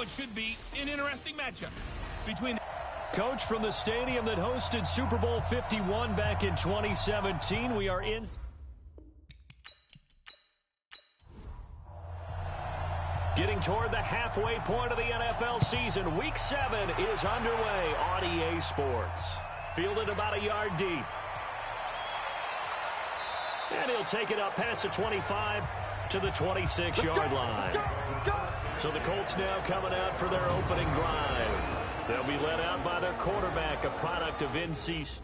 what should be an interesting matchup between... Coach from the stadium that hosted Super Bowl 51 back in 2017. We are in... Getting toward the halfway point of the NFL season. Week 7 is underway on EA Sports. Fielded about a yard deep. And he'll take it up past the 25 to the 26-yard line. So the Colts now coming out for their opening drive. They'll be led out by their quarterback, a product of NC.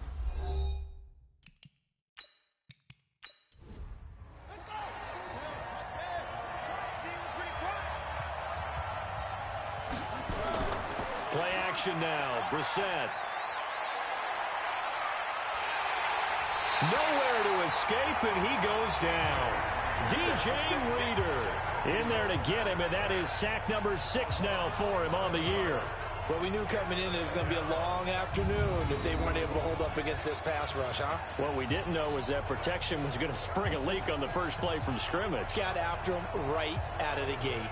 Play action now. Brissett. Nowhere to escape, and he goes down. DJ Reader in there to get him, and that is sack number 6 now for him on the year. Well, we knew coming in it was going to be a long afternoon if they weren't able to hold up against this pass rush, huh? What we didn't know was that protection was going to spring a leak on the first play from scrimmage. Got after him right out of the gate.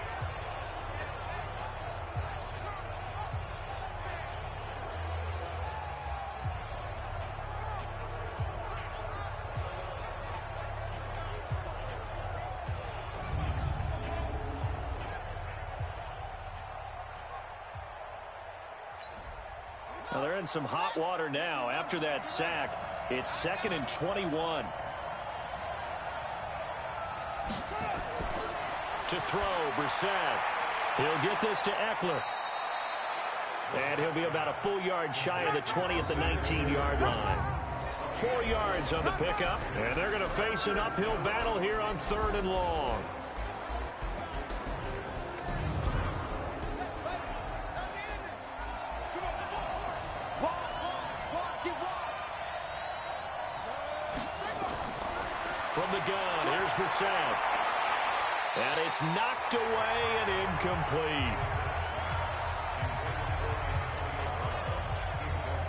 Well, they're in some hot water now. After that sack, it's 2nd and 21. To throw, Brissett. He'll get this to Eckler. And he'll be about a full yard shy of the 20 at the 19-yard line. 4 yards on the pickup. And they're going to face an uphill battle here on 3rd and long. From the gun, here's Brissett. And it's knocked away and incomplete.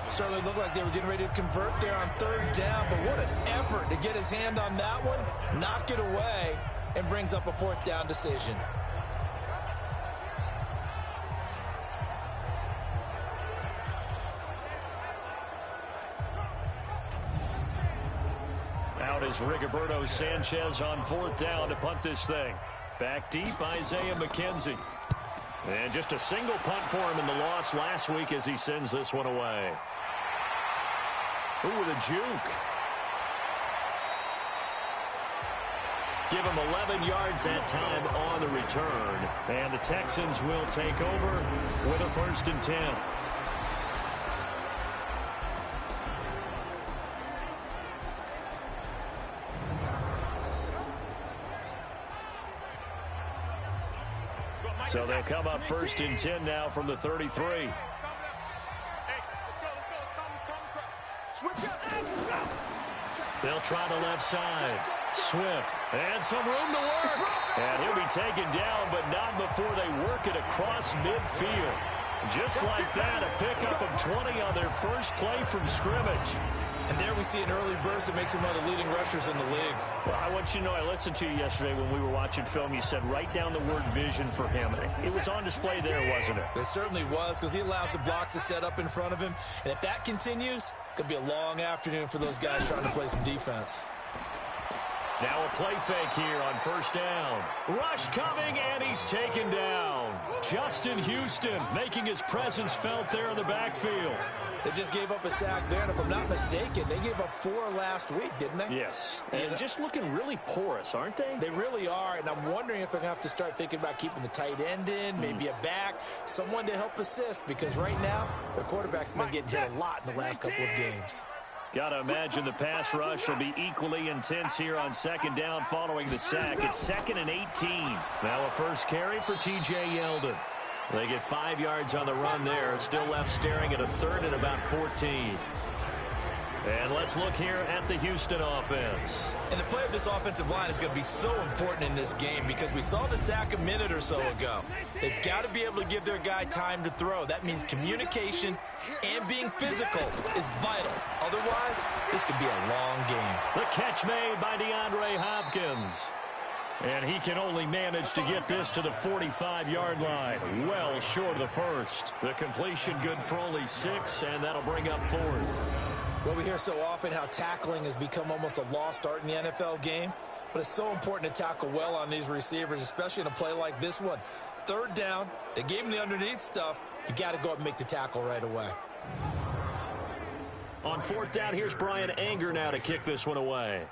Certainly looked like they were getting ready to convert there on 3rd down, but what an effort to get his hand on that one, knock it away, and brings up a 4th down decision. Out is Rigoberto Sanchez on 4th down to punt this thing. Back deep, Isaiah McKenzie. And just a single punt for him in the loss last week as he sends this one away. Ooh, with a juke. Give him 11 yards that time on the return. And the Texans will take over with a 1st and 10. So they'll come up 1st and 10 now from the 33. They'll try the left side. Swift. And some room to work. And he'll be taken down, but not before they work it across midfield. Just like that, a pickup of 20 on their first play from scrimmage. And there we see an early burst that makes him one of the leading rushers in the league. Well, I want you to know, I listened to you yesterday when we were watching film. You said write down the word vision for him. It was on display there, wasn't it? It certainly was, because he allows the blocks to set up in front of him. And if that continues, it could be a long afternoon for those guys trying to play some defense. Now a play fake here on 1st down. Rush coming, and he's taken down. Justin Houston making his presence felt there in the backfield. They just gave up a sack there, and if I'm not mistaken, they gave up 4 last week, didn't they? Yes, and just looking really porous, aren't they? They really are, and I'm wondering if they're going to have to start thinking about keeping the tight end in, maybe a back, someone to help assist, because right now, their quarterback's been getting hit a lot in the last couple of games. Got to imagine the pass rush will be equally intense here on 2nd down following the sack. It's 2nd and 18. Now a first carry for T.J. Yeldon. They get 5 yards on the run there. Still left staring at a 3rd and about 14. And let's look here at the Houston offense. And the play of this offensive line is going to be so important in this game because we saw the sack a minute or so ago. They've got to be able to give their guy time to throw. That means communication and being physical is vital. Otherwise, this could be a long game. The catch made by DeAndre Hopkins. And he can only manage to get this to the 45-yard line. Well short of the first. The completion good for only 6, and that'll bring up 4th. Well, we hear so often how tackling has become almost a lost art in the NFL game. But it's so important to tackle well on these receivers, especially in a play like this one. 3rd down, they gave him the underneath stuff. You got to go up and make the tackle right away. On 4th down, here's Brian Anger now to kick this one away.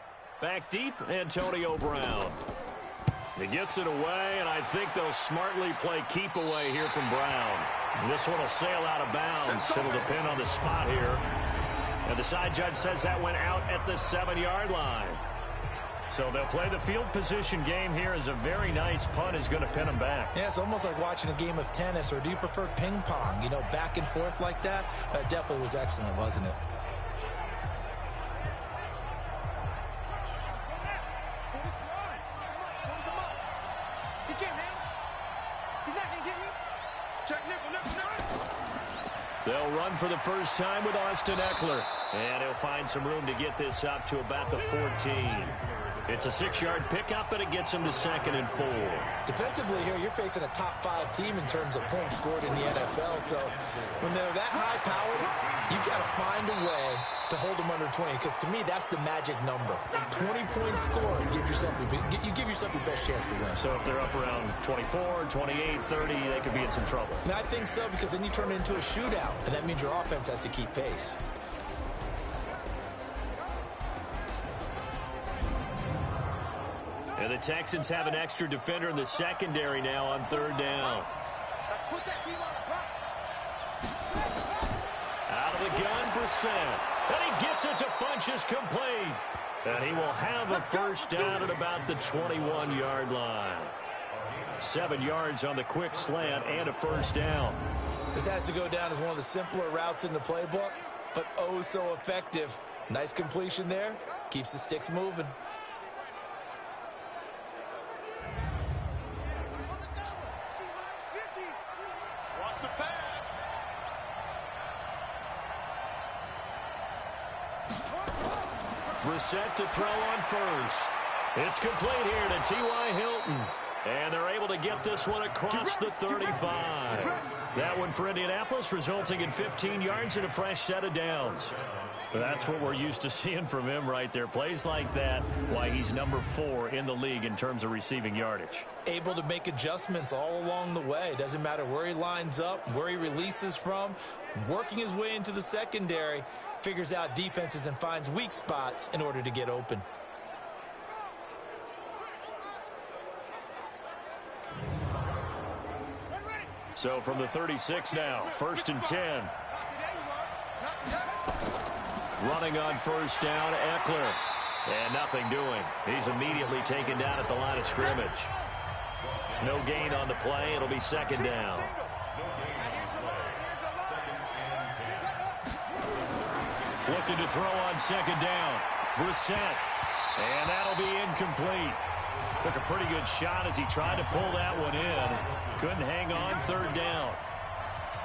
Back deep, Antonio Brown. He gets it away, and I think they'll smartly play keep away here from Brown. This one will sail out of bounds. It'll depend on the spot here. And the side judge says that went out at the 7-yard line. So they'll play the field position game here as a very nice punt is going to pin them back. Yeah, it's almost like watching a game of tennis, or do you prefer ping pong? You know, back and forth like that? That definitely was excellent, wasn't it? They'll run for the first time with Austin Eckler. And he'll find some room to get this up to about the 14. It's a 6-yard pickup, and it gets him to 2nd and 4. Defensively here, you're facing a top 5 team in terms of points scored in the NFL. So when they're that high-powered, you've got to find a way to hold them under 20, because to me, that's the magic number. 20-point score, you give yourself your best chance to win. So if they're up around 24, 28, 30, they could be in some trouble. And I think so, because then you turn it into a shootout, and that means your offense has to keep pace. And the Texans have an extra defender in the secondary now on 3rd down. Out of the gun for Seth. And he gets it to Funchess complete. And he will have a first down at about the 21-yard line. 7 yards on the quick slant and a first down. This has to go down as one of the simpler routes in the playbook, but oh so effective. Nice completion there. Keeps the sticks moving. Set to throw on first. It's complete here to T.Y. Hilton. And they're able to get this one across the 35. That one for Indianapolis, resulting in 15 yards and a fresh set of downs. That's what we're used to seeing from him right there. Plays like that, why he's number 4 in the league in terms of receiving yardage. Able to make adjustments all along the way. Doesn't matter where he lines up, where he releases from. Working his way into the secondary. Figures out defenses and finds weak spots in order to get open. So from the 36 now, 1st and 10. Running on first down, Eckler. And nothing doing. He's immediately taken down at the line of scrimmage. No gain on the play. It'll be 2nd down. Looking to throw on 2nd down. Brissett. And that'll be incomplete. Took a pretty good shot as he tried to pull that one in. Couldn't hang on 3rd down.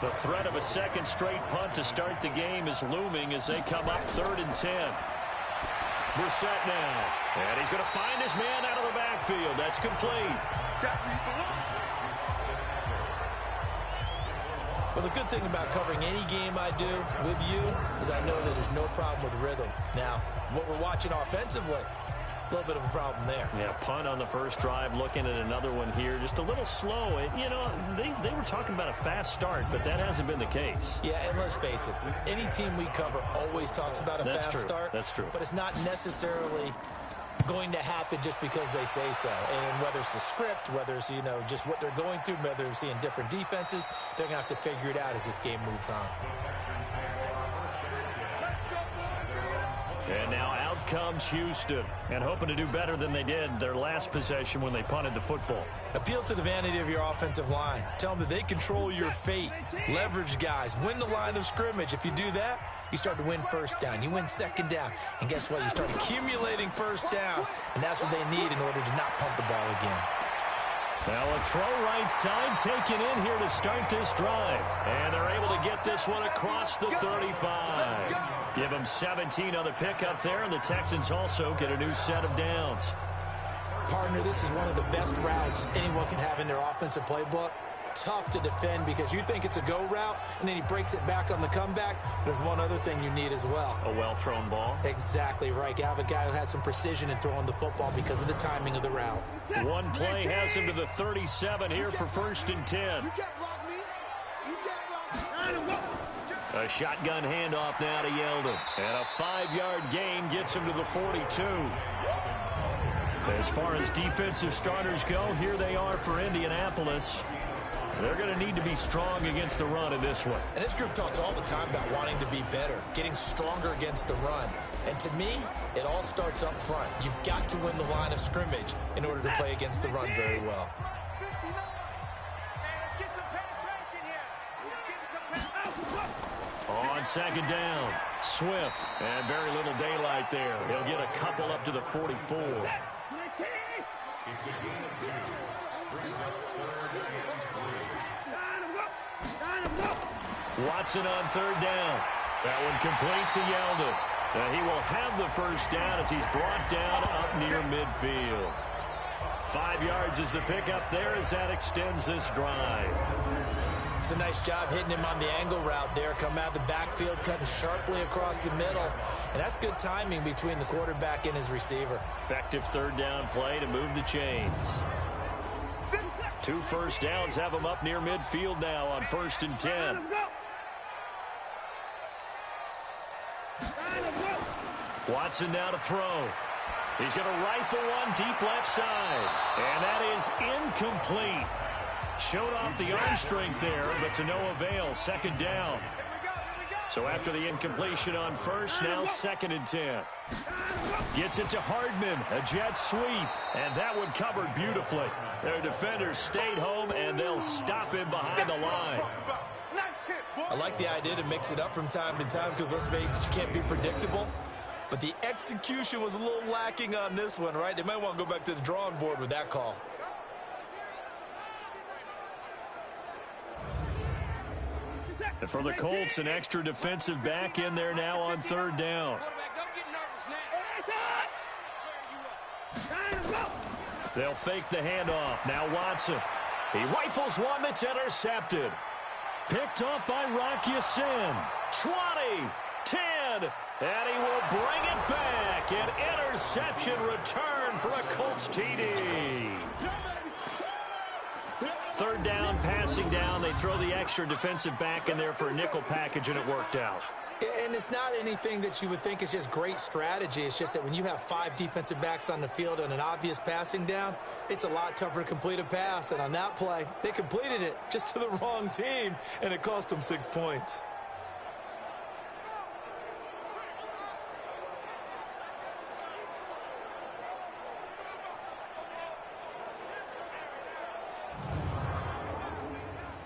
The threat of a second straight punt to start the game is looming as they come up 3rd and 10. Brissett now. And he's going to find his man out of the backfield. That's complete. Well, the good thing about covering any game I do with you is I know that there's no problem with rhythm. Now, what we're watching offensively, a little bit of a problem there. Yeah, punt on the first drive, looking at another one here. Just a little slow. You know, they were talking about a fast start, but that hasn't been the case. Yeah, and let's face it, any team we cover always talks about a fast start. That's true. But it's not necessarily going to happen just because they say so. And whether it's the script, whether it's, you know, just what they're going through, whether they're seeing different defenses, they're going to have to figure it out as this game moves on. And now out comes Houston, and hoping to do better than they did their last possession when they punted the football. Appeal to the vanity of your offensive line. Tell them that they control your fate. Leverage guys. Win the line of scrimmage. If you do that, you start to win first down. You win 2nd down. And guess what? You start accumulating first downs, and that's what they need in order to not punt the ball again. Now a throw right side taken in here to start this drive. And they're able to get this one across the 35. Give them 17 on the pickup there, and the Texans also get a new set of downs. Partner, this is one of the best routes anyone can have in their offensive playbook. Tough to defend because you think it's a go route, and then he breaks it back on the comeback. There's one other thing you need as well. A well-thrown ball. Exactly right. You have a guy who has some precision in throwing the football because of the timing of the route. One play has him to the 37 here for 1st and 10. A shotgun handoff now to Yeldon. And a 5-yard gain gets him to the 42. As far as defensive starters go, here they are for Indianapolis. They're going to need to be strong against the run in this one. And this group talks all the time about wanting to be better, getting stronger against the run. And to me, it all starts up front. You've got to win the line of scrimmage in order to play against the run very well. On 2nd down, Swift. And very little daylight there. He'll get a couple up to the 44. Watson on 3rd down. That one complete to Yeldon. He will have the 1st down as he's brought down up near midfield. 5 yards is the pickup there as that extends this drive. It's a nice job hitting him on the angle route there. Come out of the backfield, cutting sharply across the middle. And that's good timing between the quarterback and his receiver. Effective 3rd down play to move the chains. 2 1st downs have him up near midfield now on 1st and 10. Watson now to throw. He's going to rifle one deep left side. And that is incomplete. Showed off the arm strength there, but to no avail. 2nd down. So after the incompletion on 1st, now 2nd and 10. Gets it to Hardman. A jet sweep. And that one covered beautifully. Their defenders stayed home, and they'll stop him behind the line. I like the idea to mix it up from time to time because, let's face it, you can't be predictable. But the execution was a little lacking on this one, right? They might want to go back to the drawing board with that call. And for the Colts, an extra defensive back in there now on 3rd down. They'll fake the handoff. Now Watson. He rifles one that's intercepted. Picked up by Rocky Sin. 20, 10, and he will bring it back. An interception return for a Colts TD. 3rd down, passing down. They throw the extra defensive back in there for a nickel package, and it worked out. And it's not anything that you would think is just great strategy. It's just that when you have 5 defensive backs on the field on an obvious passing down, it's a lot tougher to complete a pass. And on that play, they completed it just to the wrong team, and it cost them 6 points.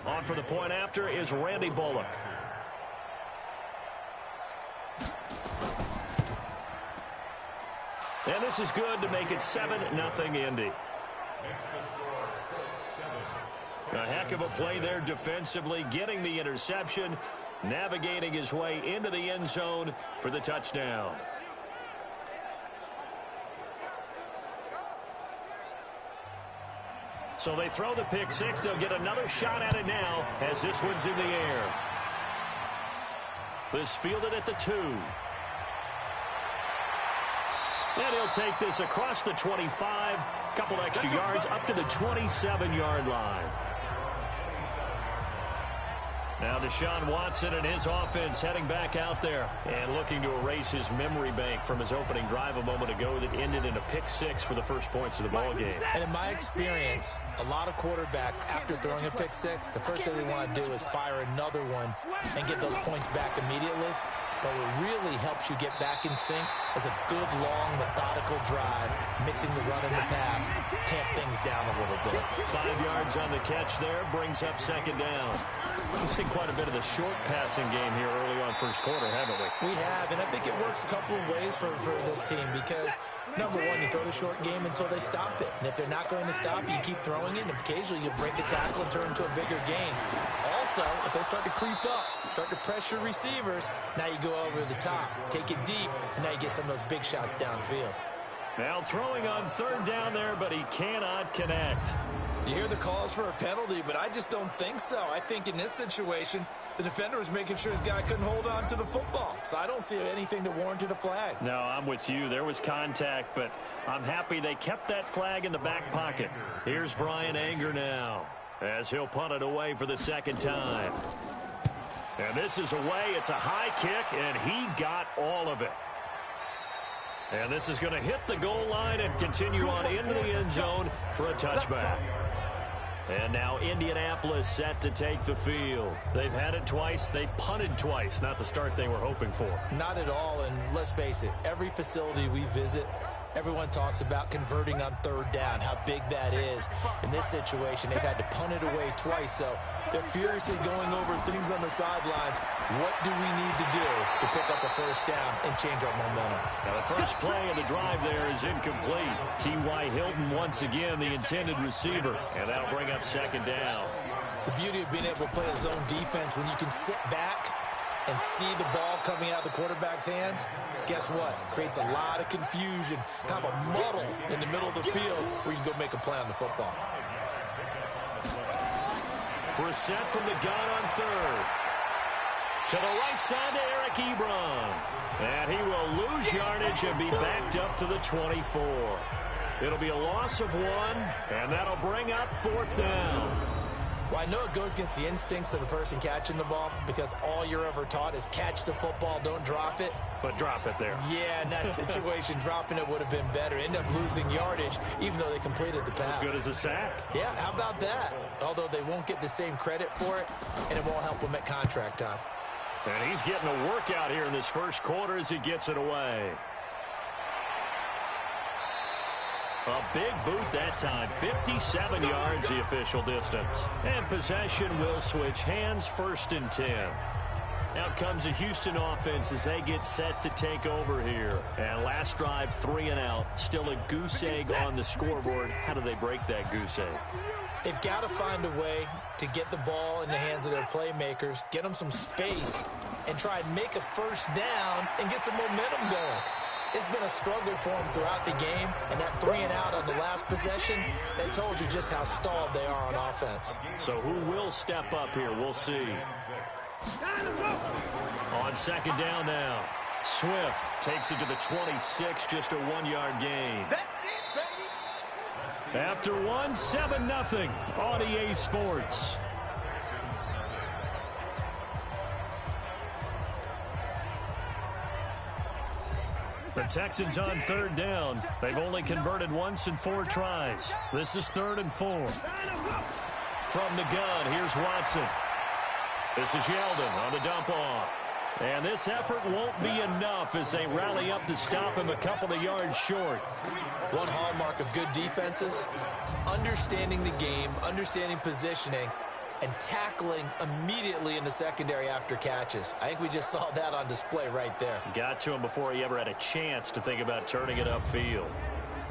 On for the point after is Randy Bullock. And this is good to make it 7-0 Indy. A heck of a play there defensively, getting the interception, navigating his way into the end zone for the touchdown. So they throw the pick 6. They'll get another shot at it now as this one's in the air. This fielded at the 2. And he'll take this across the 25. Couple extra yards up to the 27-yard line. Now Deshaun Watson and his offense heading back out there and looking to erase his memory bank from his opening drive a moment ago that ended in a pick 6 for the first points of the ball game. And in my experience, a lot of quarterbacks, after throwing a pick 6, the first thing they want to do is fire another one and get those points back immediately. But what really helps you get back in sync is a good, long, methodical drive, mixing the run and the pass, tamp things down a little bit. 5 yards on the catch there, brings up 2nd down. We've seen quite a bit of the short passing game here early on first quarter, haven't we? We have, and I think it works a couple of ways for this team because, number one, you throw the short game until they stop it. And if they're not going to stop it, you keep throwing it, and occasionally you break a tackle and turn into a bigger gain. Also, if they start to creep up, start to pressure receivers, now you go over the top, take it deep, and now you get some of those big shots downfield. Now throwing on third down there, but he cannot connect. You hear the calls for a penalty, but I just don't think so. I think in this situation, the defender was making sure his guy couldn't hold on to the football. So I don't see anything that warranted a flag. No, I'm with you. There was contact, but I'm happy they kept that flag in the back pocket. Here's Brian Anger now, as he'll punt it away for the second time. And this is away. It's a high kick, and he got all of it. And this is going to hit the goal line and continue on into the end zone for a touchback. And now Indianapolis set to take the field. They've had it twice. They've punted twice. Not the start they were hoping for. Not at all, and let's face it, every facility we visit, everyone talks about converting on third down, how big that is. In this situation, they've had to punt it away twice, so they're furiously going over things on the sidelines. What do we need to do to pick up a first down and change our momentum? Now, the first play of the drive there is incomplete. T.Y. Hilton once again the intended receiver, and that'll bring up second down. The beauty of being able to play a zone defense when you can sit back and see the ball coming out of the quarterback's hands, guess what? Creates a lot of confusion, kind of a muddle in the middle of the field where you can go make a play on the football. Brissett from the gun on third. To the right side to Eric Ebron. And he will lose yardage and be backed up to the 24. It'll be a loss of 1, and that'll bring up fourth down. Well, I know it goes against the instincts of the person catching the ball because all you're ever taught is catch the football, don't drop it. But drop it there. Yeah, in that situation, dropping it would have been better. End up losing yardage, even though they completed the pass. As good as a sack. Yeah, how about that? Although they won't get the same credit for it, and it won't help them at contract time. And he's getting a workout here in this first quarter as he gets it away. A big boot that time, 57 yards the official distance. And possession will switch hands, 1st and 10. Out comes the Houston offense as they get set to take over here. And last drive, 3 and out. Still a goose egg on the scoreboard. How do they break that goose egg? They've got to find a way to get the ball in the hands of their playmakers, get them some space, and try and make a first down and get some momentum going. It's been a struggle for them throughout the game, and that 3 and out on the last possession, that told you just how stalled they are on offense. So who will step up here? We'll see. On second down now, Swift takes it to the 26, just a 1-yard gain. After 1, 7-0 on EA Sports. The Texans on third down. They've only converted once in 4 tries. This is 3rd and 4. From the gun, here's Watson. This is Yeldon on the dump off. And this effort won't be enough as they rally up to stop him a couple of yards short. One hallmark of good defenses is understanding the game, understanding positioning, and tackling immediately in the secondary after catches. I think we just saw that on display right there. Got to him before he ever had a chance to think about turning it upfield.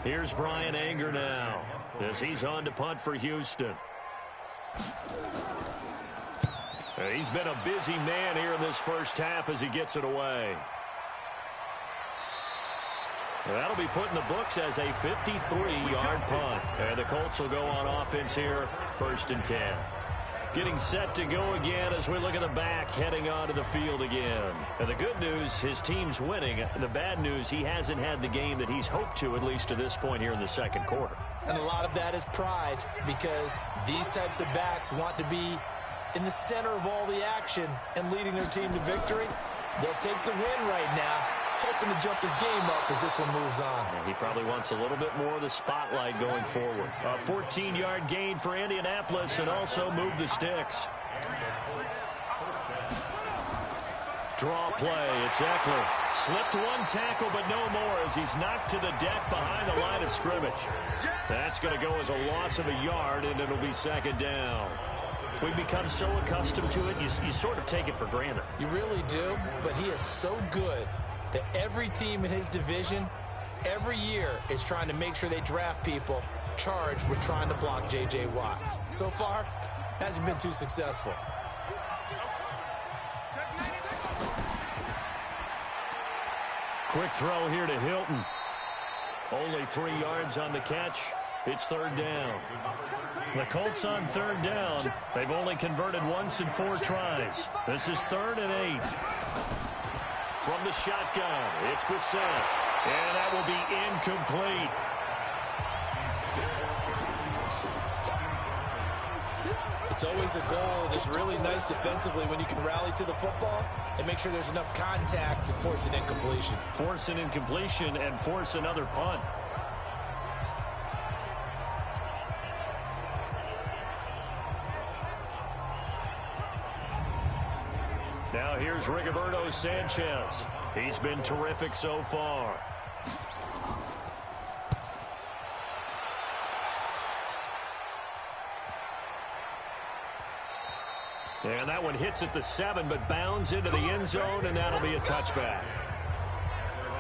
Here's Brian Anger now as he's on to punt for Houston. He's been a busy man here in this first half as he gets it away. That'll be put in the books as a 53-yard punt. And the Colts will go on offense here, 1st and 10. Getting set to go again as we look at the back, heading onto the field again. And the good news, his team's winning. The bad news, he hasn't had the game that he's hoped to, at least to this point here in the second quarter. And a lot of that is pride, because these types of backs want to be in the center of all the action and leading their team to victory. They'll take the win right now, hoping to jump his game up as this one moves on. Yeah, he probably wants a little bit more of the spotlight going forward. A 14-yard gain for Indianapolis and also move the sticks. Draw play. It's Eckler. Slipped 1 tackle, but no more as he's knocked to the deck behind the line of scrimmage. That's going to go as a loss of a yard, and it'll be second down. We've become so accustomed to it, you sort of take it for granted. You really do, but he is so good that every team in his division, every year, is trying to make sure they draft people charged with trying to block J.J. Watt. So far, hasn't been too successful. Quick throw here to Hilton. Only 3 yards on the catch. It's third down. The Colts on third down. They've only converted once in 4 tries. This is 3rd and 8. From the shotgun, it's Brissett. And that will be incomplete. It's always a goal that's really nice defensively when you can rally to the football and make sure there's enough contact to force an incompletion. Force an incompletion and force another punt. Now here's Rigoberto Sanchez. He's been terrific so far. And that one hits at the 7, but bounds into the end zone, and that'll be a touchback.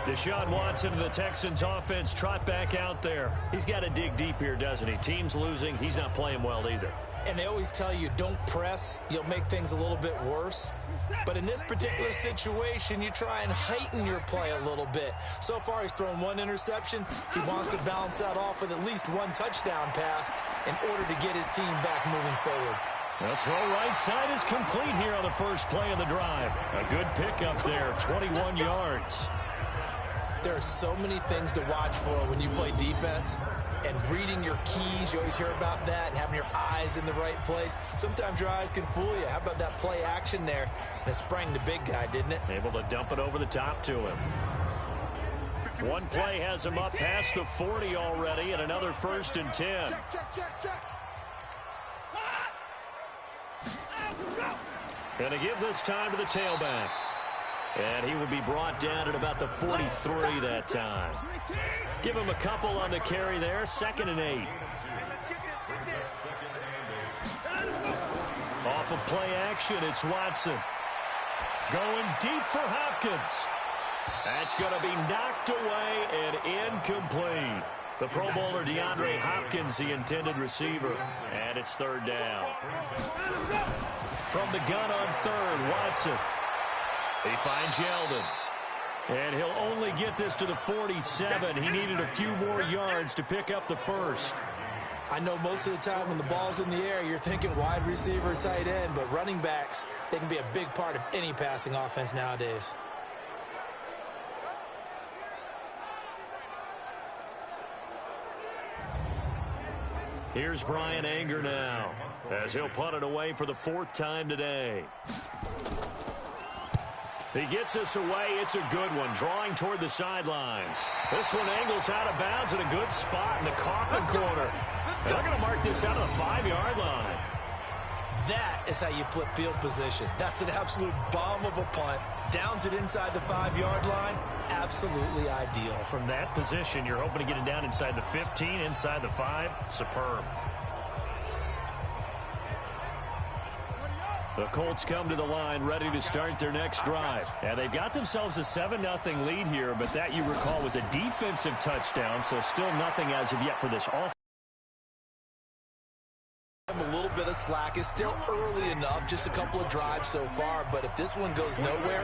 Deshaun Watson of the Texans offense trot back out there. He's got to dig deep here, doesn't he? Team's losing. He's not playing well either. And they always tell you, don't press. You'll make things a little bit worse. But in this particular situation, you try and heighten your play a little bit. So far, he's thrown 1 interception. He wants to balance that off with at least 1 touchdown pass in order to get his team back moving forward. The throw right side is complete here on the first play of the drive. A good pickup there, 21 yards. There are so many things to watch for when you play defense. And reading your keys, you always hear about that, and having your eyes in the right place. Sometimes your eyes can fool you. How about that play action there? And it sprang the big guy, didn't it? Able to dump it over the top to him. One play has him up past the 40 already, and another 1st and 10. Going to give this time to the tailback. And he will be brought down at about the 43 that time. Give him a couple on the carry there. 2nd and 8. Off of play action, it's Watson. Going deep for Hopkins. That's going to be knocked away and incomplete. The Pro Bowler DeAndre Hopkins, the intended receiver. And it's 3rd down. From the gun on 3rd, Watson. He finds Yeldon. And he'll only get this to the 47. He needed a few more yards to pick up the 1st. I know most of the time when the ball's in the air, you're thinking wide receiver, tight end, but running backs, they can be a big part of any passing offense nowadays. Here's Brian Anger now, as he'll punt it away for the 4th time today. He gets us away. It's a good one, drawing toward the sidelines. This one angles out of bounds in a good spot in the coffin corner. They're going to mark this out of the 5-yard line. That is how you flip field position. That's an absolute bomb of a punt. Downs it inside the 5-yard line. Absolutely ideal. From that position, you're hoping to get it down inside the 15, inside the 5. Superb. The Colts come to the line ready to start their next drive. And they've got themselves a 7-0 lead here, but that, you recall, was a defensive touchdown, so still nothing as of yet for this offense. A little bit of slack. It's still early enough, just a couple of drives so far, but if this one goes nowhere,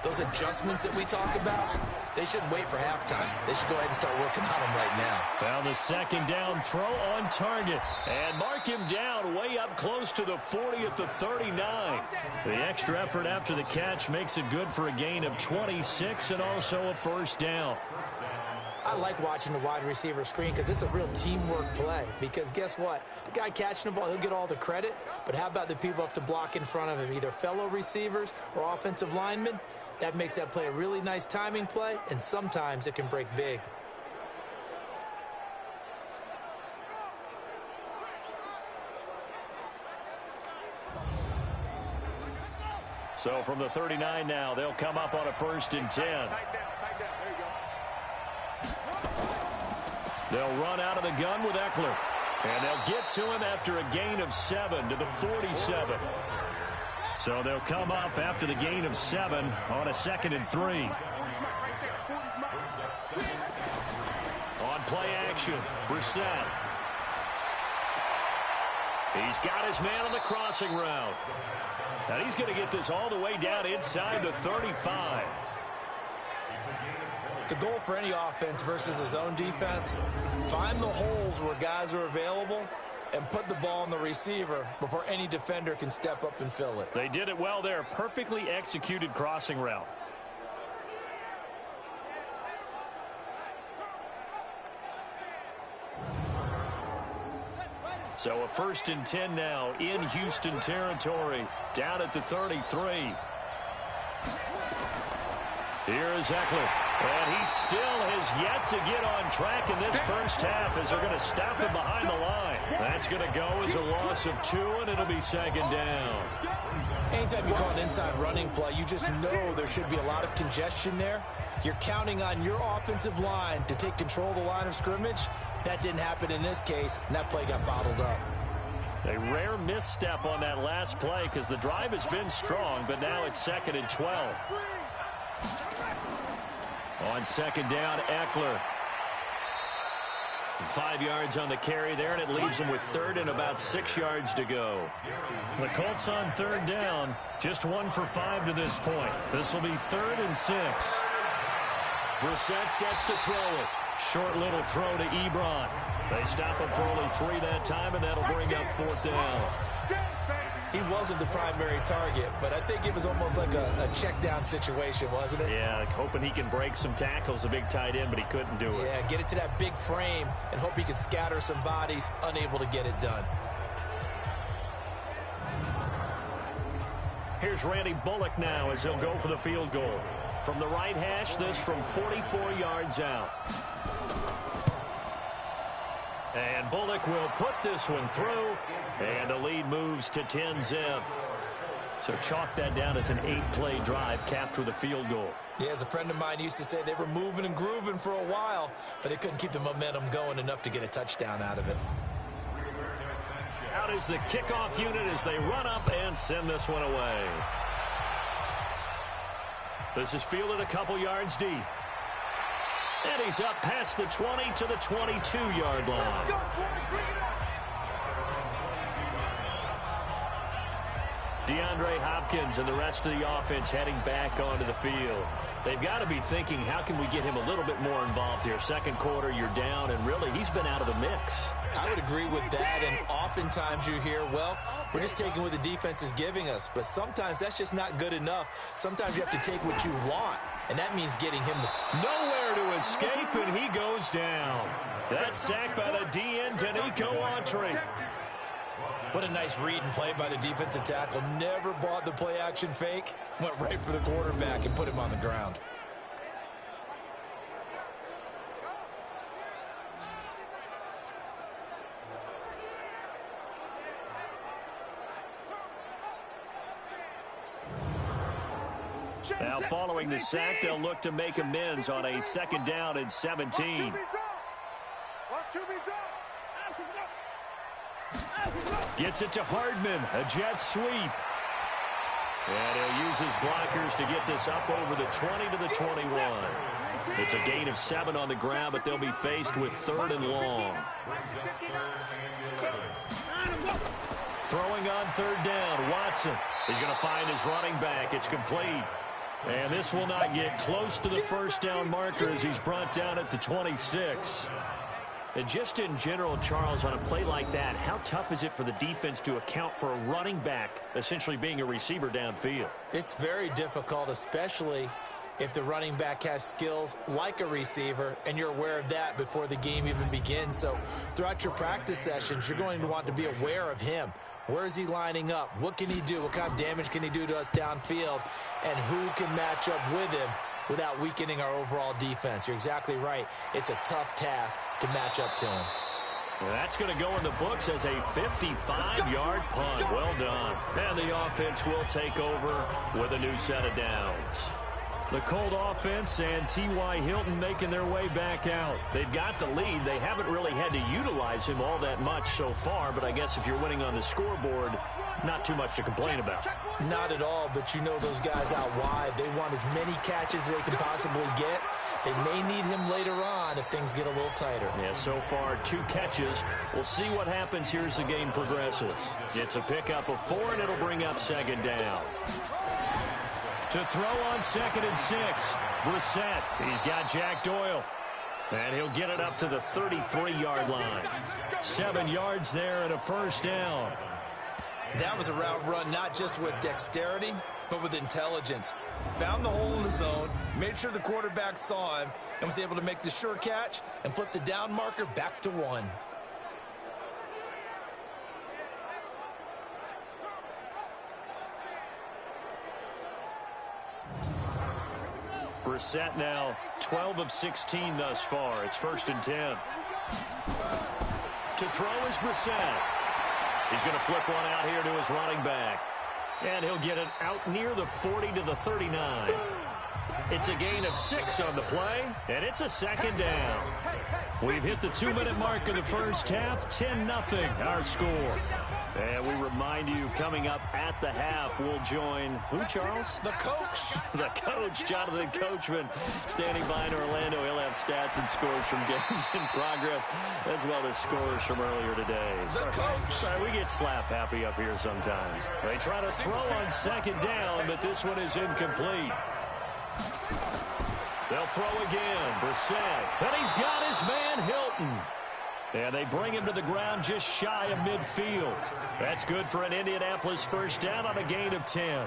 those adjustments that we talk about, they shouldn't wait for halftime. They should go ahead and start working on them right now. Well, the 2nd down throw on target. And mark him down way up close to the 40 at the 39. The extra effort after the catch makes it good for a gain of 26 and also a 1st down. I like watching the wide receiver screen because it's a real teamwork play. Because guess what? The guy catching the ball, he'll get all the credit. But how about the people up to block in front of him, either fellow receivers or offensive linemen? That makes that play a really nice timing play, and sometimes it can break big. So from the 39 now, they'll come up on a 1st and 10. They'll run out of the gun with Eckler. And they'll get to him after a gain of 7 to the 47. So they'll come up after the gain of 7 on a 2nd and 3. On play action, Brissett. He's got his man on the crossing route. And he's going to get this all the way down inside the 35. The goal for any offense versus his own defense, find the holes where guys are available and put the ball on the receiver before any defender can step up and fill it. They did it well there. Perfectly executed crossing route. So a 1st and 10 now in Houston territory, down at the 33. Here is Eckler, and he still has yet to get on track in this first half as they're going to stop him behind the line. That's going to go as a loss of 2, and it'll be 2nd down. Anytime you call an inside running play, you just know there should be a lot of congestion there. You're counting on your offensive line to take control of the line of scrimmage. That didn't happen in this case, and that play got bottled up. A rare misstep on that last play because the drive has been strong, but now it's 2nd and 12. On 2nd down, Eckler. 5 yards on the carry there, and it leaves him with 3rd and about 6 yards to go. The Colts on 3rd down, just 1 for 5 to this point. This will be 3rd and 6. Brissett sets to throw it. Short little throw to Ebron. They stop him for only 3 that time, and that'll bring up 4th down. He wasn't the primary target, but I think it was almost like a check down situation, wasn't it? Yeah, like hoping he can break some tackles, a big tight end, but he couldn't do it. Yeah, get it to that big frame and hope he can scatter some bodies, unable to get it done. Here's Randy Bullock now as he'll go for the field goal. From the right hash, this from 44 yards out. And Bullock will put this one through, and the lead moves to 10-zip. So chalk that down as an 8-play drive capped with a field goal. Yeah, as a friend of mine used to say, they were moving and grooving for a while, but they couldn't keep the momentum going enough to get a touchdown out of it. Out is the kickoff unit as they run up and send this one away. This is fielded a couple yards deep. And he's up past the 20 to the 22-yard line. DeAndre Hopkins and the rest of the offense heading back onto the field. They've got to be thinking, how can we get him a little bit more involved here? Second quarter, you're down, and really, he's been out of the mix. I would agree with that, and oftentimes you hear, well, we're just taking what the defense is giving us, but sometimes that's just not good enough. Sometimes you have to take what you want, and that means getting him nowhere to escape, and he goes down. That's sacked by the DN, Danico Autry. What a nice read and play by the defensive tackle. Never bought the play-action fake. Went right for the quarterback and put him on the ground. Now following the sack, they'll look to make amends on a 2nd down and 17. Gets it to Hardman, a jet sweep. And he'll use his blockers to get this up over the 20 to the 21. It's a gain of 7 on the ground, but they'll be faced with 3rd and long. Throwing on 3rd down, Watson. He's going to find his running back. It's complete. And this will not get close to the 1st down marker as he's brought down at the 26. And just in general, Charles, on a play like that, how tough is it for the defense to account for a running back essentially being a receiver downfield? It's very difficult, especially if the running back has skills like a receiver, and you're aware of that before the game even begins. So throughout your practice sessions, you're going to want to be aware of him. Where is he lining up? What can he do? What kind of damage can he do to us downfield? And who can match up with him without weakening our overall defense? You're exactly right. It's a tough task to match up to him. That's going to go in the books as a 55-yard punt. Well done. And the offense will take over with a new set of downs. The Colt offense and T.Y. Hilton making their way back out. They've got the lead. They haven't really had to utilize him all that much so far, but I guess if you're winning on the scoreboard, not too much to complain about. Not at all, but you know those guys out wide, they want as many catches as they can possibly get. They may need him later on if things get a little tighter. Yeah, so far 2 catches. We'll see what happens here as the game progresses. It's a pickup of 4, and it'll bring up 2nd down. To throw on 2nd and 6. Brissett. He's got Jack Doyle. And he'll get it up to the 33-yard line. 7 yards there and a first down. That was a route run not just with dexterity, but with intelligence. Found the hole in the zone, made sure the quarterback saw him, and was able to make the sure catch and flip the down marker back to 1. Brissett now 12 of 16 thus far. It's 1st and 10. To throw is Brissett. He's going to flip one out here to his running back. And he'll get it out near the 40 to the 39. It's a gain of 6 on the play, and it's a 2nd down. We've hit the 2-minute mark of the first half, 10-0 our score. And we remind you, coming up at the half, we'll join, who, Charles? The coach. The coach, Jonathan Coachman, standing by in Orlando. He'll have stats and scores from games in progress, as well as scores from earlier today. The coach. Sorry, we get slap happy up here sometimes. They try to throw on 2nd down, but this one is incomplete. They'll throw again. Brissett. And he's got his man, Hilton. And they bring him to the ground just shy of midfield. That's good for an Indianapolis first down on a gain of 10.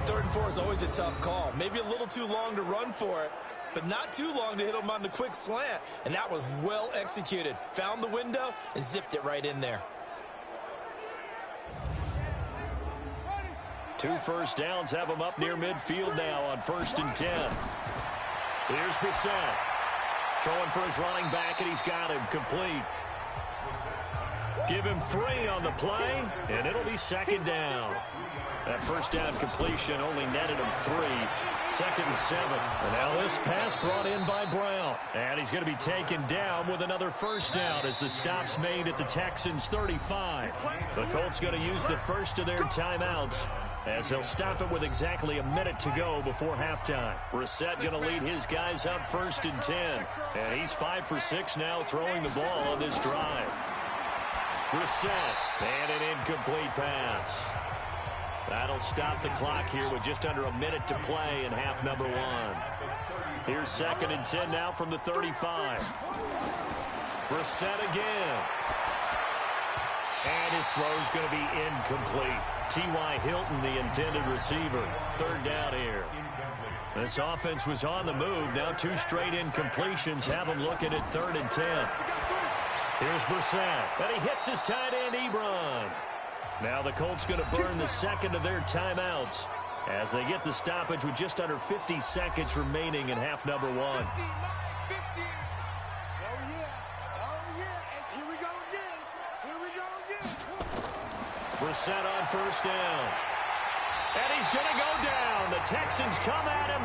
3rd and 4 is always a tough call. Maybe a little too long to run for it, but not too long to hit him on the quick slant. And that was well executed. Found the window and zipped it right in there. 2 first downs have him up near midfield now on 1st and 10. Here's Brissett. Throwing for his running back, and he's got him complete. Give him 3 on the play, and it'll be 2nd down. That first down completion only netted him 3. 2nd and 7. And now this pass brought in by Brown. And he's going to be taken down with another first down as the stop's made at the Texans' 35. The Colts going to use the first of their timeouts, as he'll stop it with exactly a minute to go before halftime. Brissett going to lead his guys up 1st and 10. And he's 5 for 6 now throwing the ball on this drive. Brissett, and an incomplete pass. That'll stop the clock here with just under a minute to play in half number 1. Here's 2nd and 10 now from the 35. Brissett again. And his throw's going to be incomplete. T.Y. Hilton, the intended receiver. 3rd down here. This offense was on the move. Now 2 straight incompletions have them looking at 3rd and 10. Here's Brissett. And he hits his tight end, Ebron. Now the Colts going to burn the 2nd of their timeouts as they get the stoppage with just under 50 seconds remaining in half number 1. Brissett on 1st down. And he's going to go down. The Texans come at him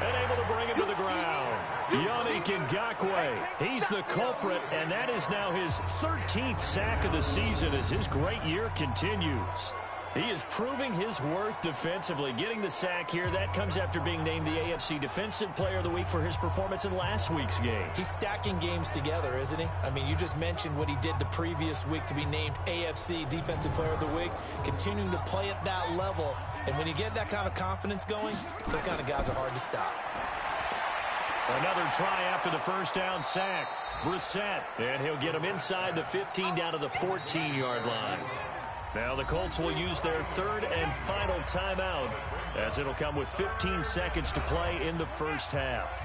and able to bring him to the ground. Yannick Ngakoue, he's the culprit, and that is now his 13th sack of the season as his great year continues. He is proving his worth defensively, getting the sack here. That comes after being named the AFC Defensive Player of the Week for his performance in last week's game. He's stacking games together, isn't he? I mean, you just mentioned what he did the previous week to be named AFC Defensive Player of the Week, continuing to play at that level. And when you get that kind of confidence going, those kind of guys are hard to stop. Another try after the first down sack. Brissett, and he'll get him inside the 15 down to the 14-yard line. Now the Colts will use their 3rd and final timeout, as it'll come with 15 seconds to play in the first half.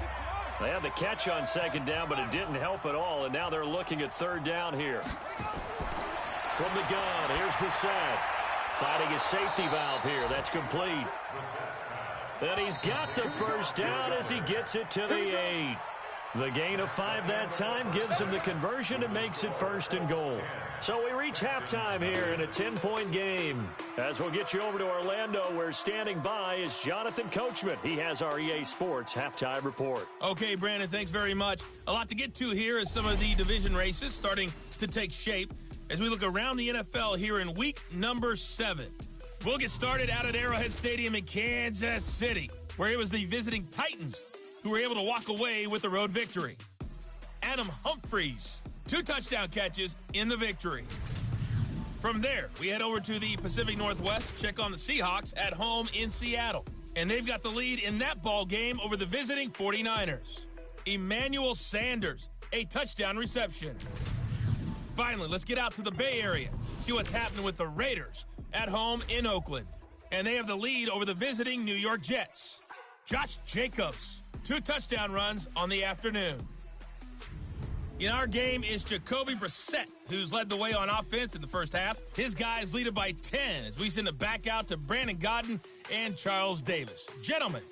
They had the catch on 2nd down, but it didn't help at all, and now they're looking at 3rd down here. From the gun, here's Brissett. Fighting a safety valve here. That's complete. And he's got the first down as he gets it to the 8. The gain of 5 that time gives him the conversion and makes it 1st and goal. So we reach halftime here in a 10-point game. As we'll get you over to Orlando, where standing by is Jonathan Coachman. He has our EA Sports halftime report. Okay, Brandon, thanks very much. A lot to get to here as some of the division races starting to take shape as we look around the NFL here in week number 7. We'll get started out at Arrowhead Stadium in Kansas City, where it was the visiting Titans who were able to walk away with the road victory. Adam Humphries, 2 touchdown catches in the victory. From there, we head over to the Pacific Northwest, check on the Seahawks at home in Seattle. And they've got the lead in that ball game over the visiting 49ers. Emmanuel Sanders, a touchdown reception. Finally, let's get out to the Bay Area. See what's happening with the Raiders at home in Oakland. And they have the lead over the visiting New York Jets. Josh Jacobs, 2 touchdown runs on the afternoon. In our game is Jacoby Brissett, who's led the way on offense in the first half. His guys lead it by 10 as we send it back out to Brandon Godden and Charles Davis. Gentlemen.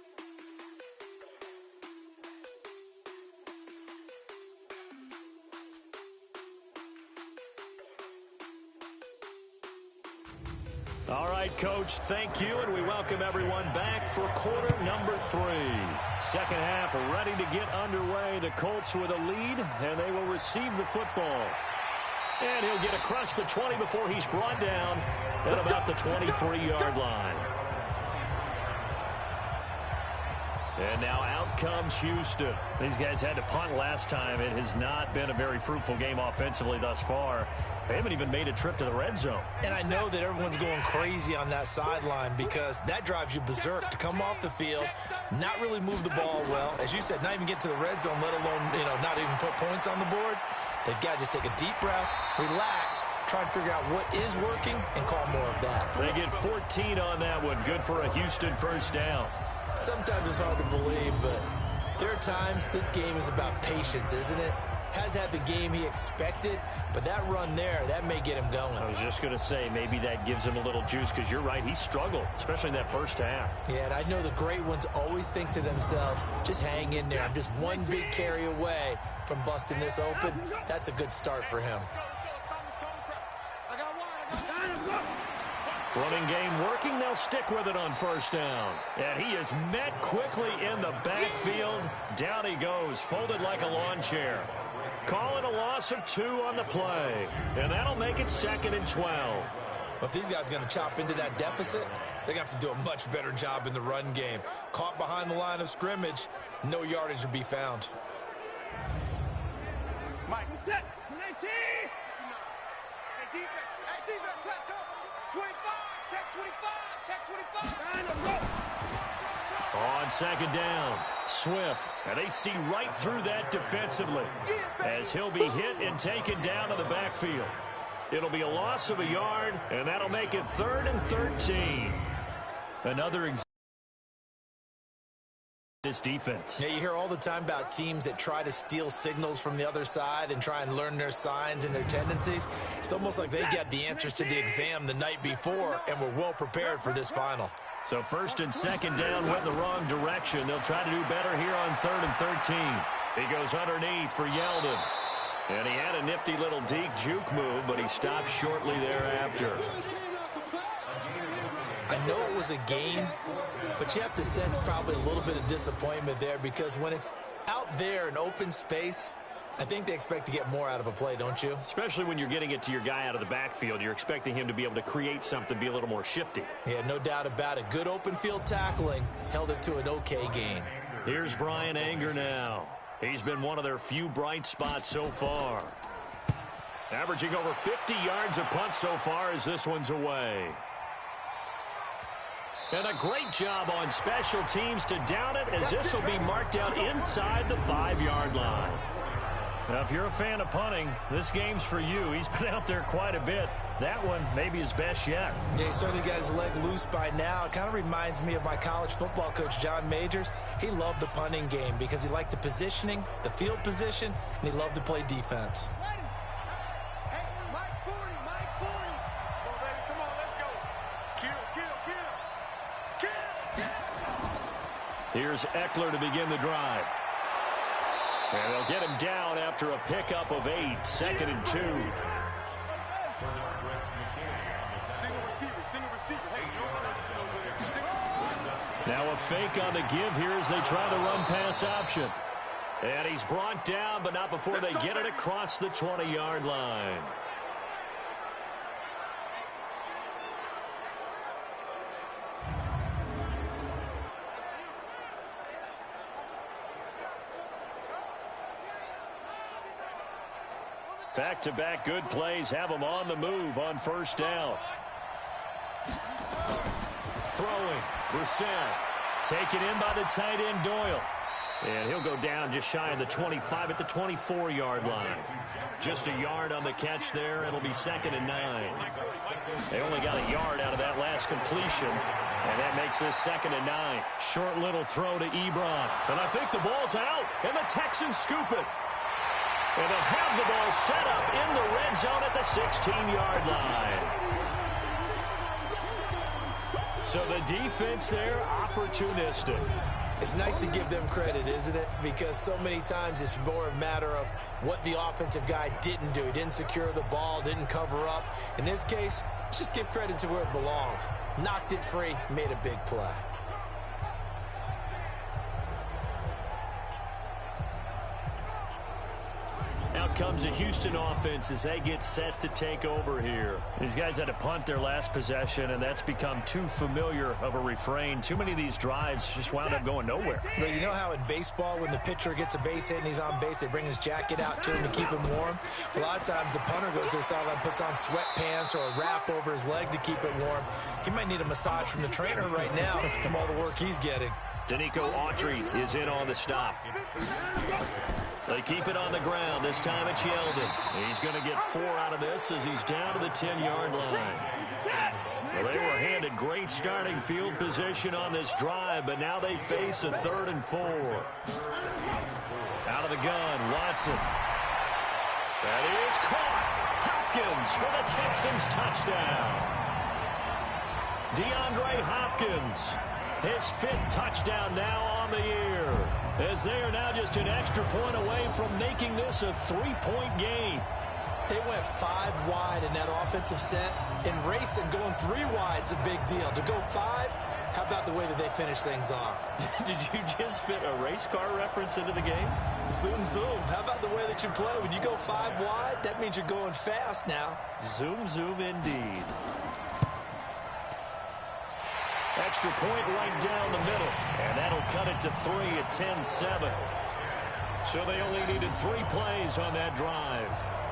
All right, Coach, thank you, and we welcome everyone back for quarter number 3. Second half ready to get underway. The Colts with a lead, and they will receive the football. And he'll get across the 20 before he's brought down at about the 23-yard line. And now out comes Houston. These guys had to punt last time. It has not been a very fruitful game offensively thus far. They haven't even made a trip to the red zone. And I know that everyone's going crazy on that sideline because that drives you berserk to come off the field, not really move the ball well. As you said, not even get to the red zone, let alone, not even put points on the board. They've got to just take a deep breath, relax, try and figure out what is working, and call more of that. They get 14 on that one. Good for a Houston first down. Sometimes it's hard to believe, but there are times this game is about patience, isn't it? Has had the game he expected, but that run there, that may get him going. I was just going to say, maybe that gives him a little juice, because you're right, he struggled, especially in that first half. Yeah, and I know the great ones always think to themselves, just hang in there. I'm just one big carry away from busting this open. That's a good start for him. Running game working. They'll stick with it on first down. And he is met quickly in the backfield. Down he goes, folded like a lawn chair. Calling a loss of 2 on the play. And that'll make it 2nd and 12. Well, if these guys are going to chop into that deficit, they're going to have to do a much better job in the run game. Caught behind the line of scrimmage, no yardage to be found. Mike, set. 19. Hey, defense. Hey, defense, let's go. 25. Check 25. Check 25. On second down, Swift. And they see right through that defensively as he'll be hit and taken down to the backfield. It'll be a loss of a yard, and that'll make it 3rd and 13. Another example. This defense. Yeah, you hear all the time about teams that try to steal signals from the other side and try and learn their signs and their tendencies. It's almost like they get the answers to the exam the night before and were well prepared for this final. So 1st and 2nd down went the wrong direction. They'll try to do better here on 3rd and 13. He goes underneath for Yeldon. And he had a nifty little deep juke move, but he stopped shortly thereafter. I know it was a gain, but you have to sense probably a little bit of disappointment there because when it's out there in open space, I think they expect to get more out of a play, don't you? Especially when you're getting it to your guy out of the backfield. You're expecting him to be able to create something, be a little more shifty. Yeah, no doubt about it. Good open field tackling held it to an okay gain. Here's Brian Anger now. He's been one of their few bright spots so far. Averaging over 50 yards a punt so far as this one's away. And a great job on special teams to down it as this will be marked out inside the 5-yard line. Now, if you're a fan of punting, this game's for you. He's been out there quite a bit. That one maybe his best yet. Yeah, he certainly got his leg loose by now. It kind of reminds me of my college football coach, John Majors. He loved the punting game because he liked the positioning, the field position, and he loved to play defense. Hey, Mike 40, Mike 40. Come on, baby, come on, let's go. Kill. Here's Eckler to begin the drive. And they'll get him down after a pickup of 8, 2nd and 2. Now a fake on the give here as they try the run-pass option. And he's brought down, but not before they get it across the 20-yard line. Back-to-back good plays have them on the move on first down. Throwing, Brissett. Taken in by the tight end, Doyle. And he'll go down just shy of the 25 at the 24-yard line. Just a yard on the catch there. It'll be 2nd and 9. They only got a yard out of that last completion. And that makes this 2nd and 9. Short little throw to Ebron. And I think the ball's out. And the Texans scoop it. And they'll have the ball set up in the red zone at the 16-yard line. So the defense there, opportunistic. It's nice to give them credit, isn't it? Because so many times it's more a matter of what the offensive guy didn't do. He didn't secure the ball, didn't cover up. In this case, let's just give credit to where it belongs. Knocked it free, made a big play. Out comes the Houston offense as they get set to take over here. These guys had to punt their last possession, and that's become too familiar of a refrain. Too many of these drives just wound up going nowhere. But you know how in baseball, when the pitcher gets a base hit and he's on base, they bring his jacket out to him to keep him warm? A lot of times the punter goes to the sideline, puts on sweatpants or a wrap over his leg to keep it warm. He might need a massage from the trainer right now from all the work he's getting. Danico Autry is in on the stop. They keep it on the ground. This time it's Yeldon. He's going to get 4 out of this as he's down to the 10-yard line. Well, they were handed great starting field position on this drive, but now they face a 3rd and 4. Out of the gun, Watson. That is caught. Hopkins for the Texans touchdown. DeAndre Hopkins, his 5th touchdown now on the year, as they are now just an extra point away from making this a 3-point game. They went 5 wide in that offensive set. In racing, going 3 wide is a big deal. To go 5, how about the way that they finish things off? Did you just fit a race car reference into the game? Zoom, zoom. How about the way that you play? When you go 5 wide, that means you're going fast now. Zoom, zoom indeed. Extra point right down the middle. And that'll cut it to 3 at 10-7. So they only needed 3 plays on that drive.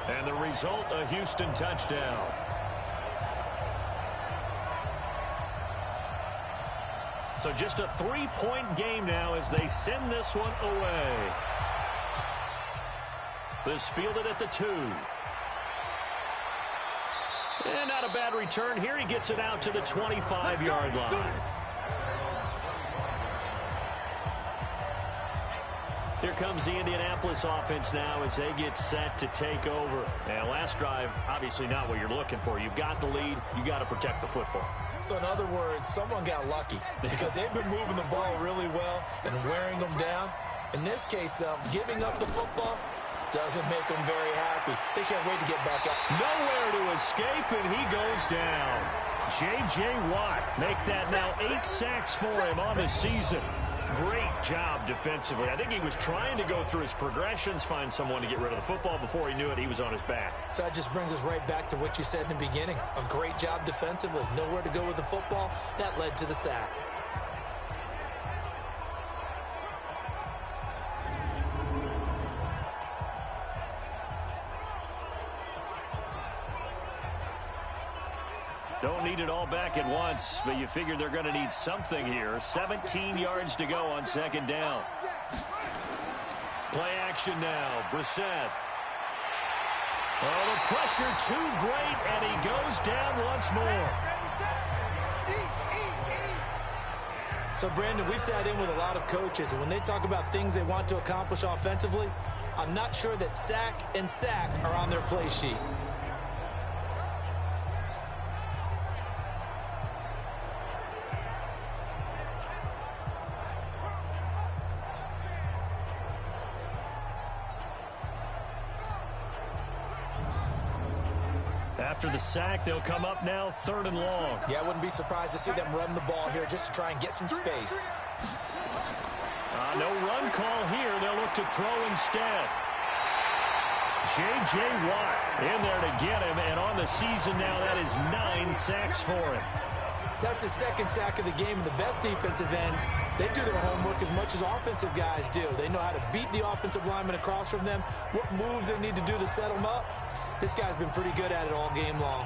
And the result, a Houston touchdown. So just a 3-point game now as they send this one away. This fielded at the 2. And not a bad return here. He gets it out to the 25-yard line. Here comes the Indianapolis offense now as they get set to take over. And last drive, obviously not what you're looking for. You've got the lead. You got to protect the football. So in other words, someone got lucky because they've been moving the ball really well and wearing them down. In this case, though, giving up the football doesn't make them very happy. They can't wait to get back up. Nowhere to escape, and he goes down. J.J. Watt make that now 8 sacks for him on the season. Great job defensively. I think he was trying to go through his progressions, find someone to get rid of the football. Before he knew it, he was on his back. So that just brings us right back to what you said in the beginning. A great job defensively. Nowhere to go with the football. That led to the sack. Don't need it all back at once, but you figure they're going to need something here. 17 yards to go on 2nd down. Play action now. Brissett. Oh, the pressure too great, and he goes down once more. So, Brandon, we sat in with a lot of coaches, and when they talk about things they want to accomplish offensively, I'm not sure that sack and sack are on their play sheet. After the sack, they'll come up now 3rd and long. Yeah, I wouldn't be surprised to see them run the ball here just to try and get some space. No run call here. They'll look to throw instead. J.J. Watt in there to get him, and on the season now, that is 9 sacks for him. That's his 2nd sack of the game, and the best defensive ends, they do their homework as much as offensive guys do. They know how to beat the offensive lineman across from them, what moves they need to do to set them up. This guy's been pretty good at it all game long.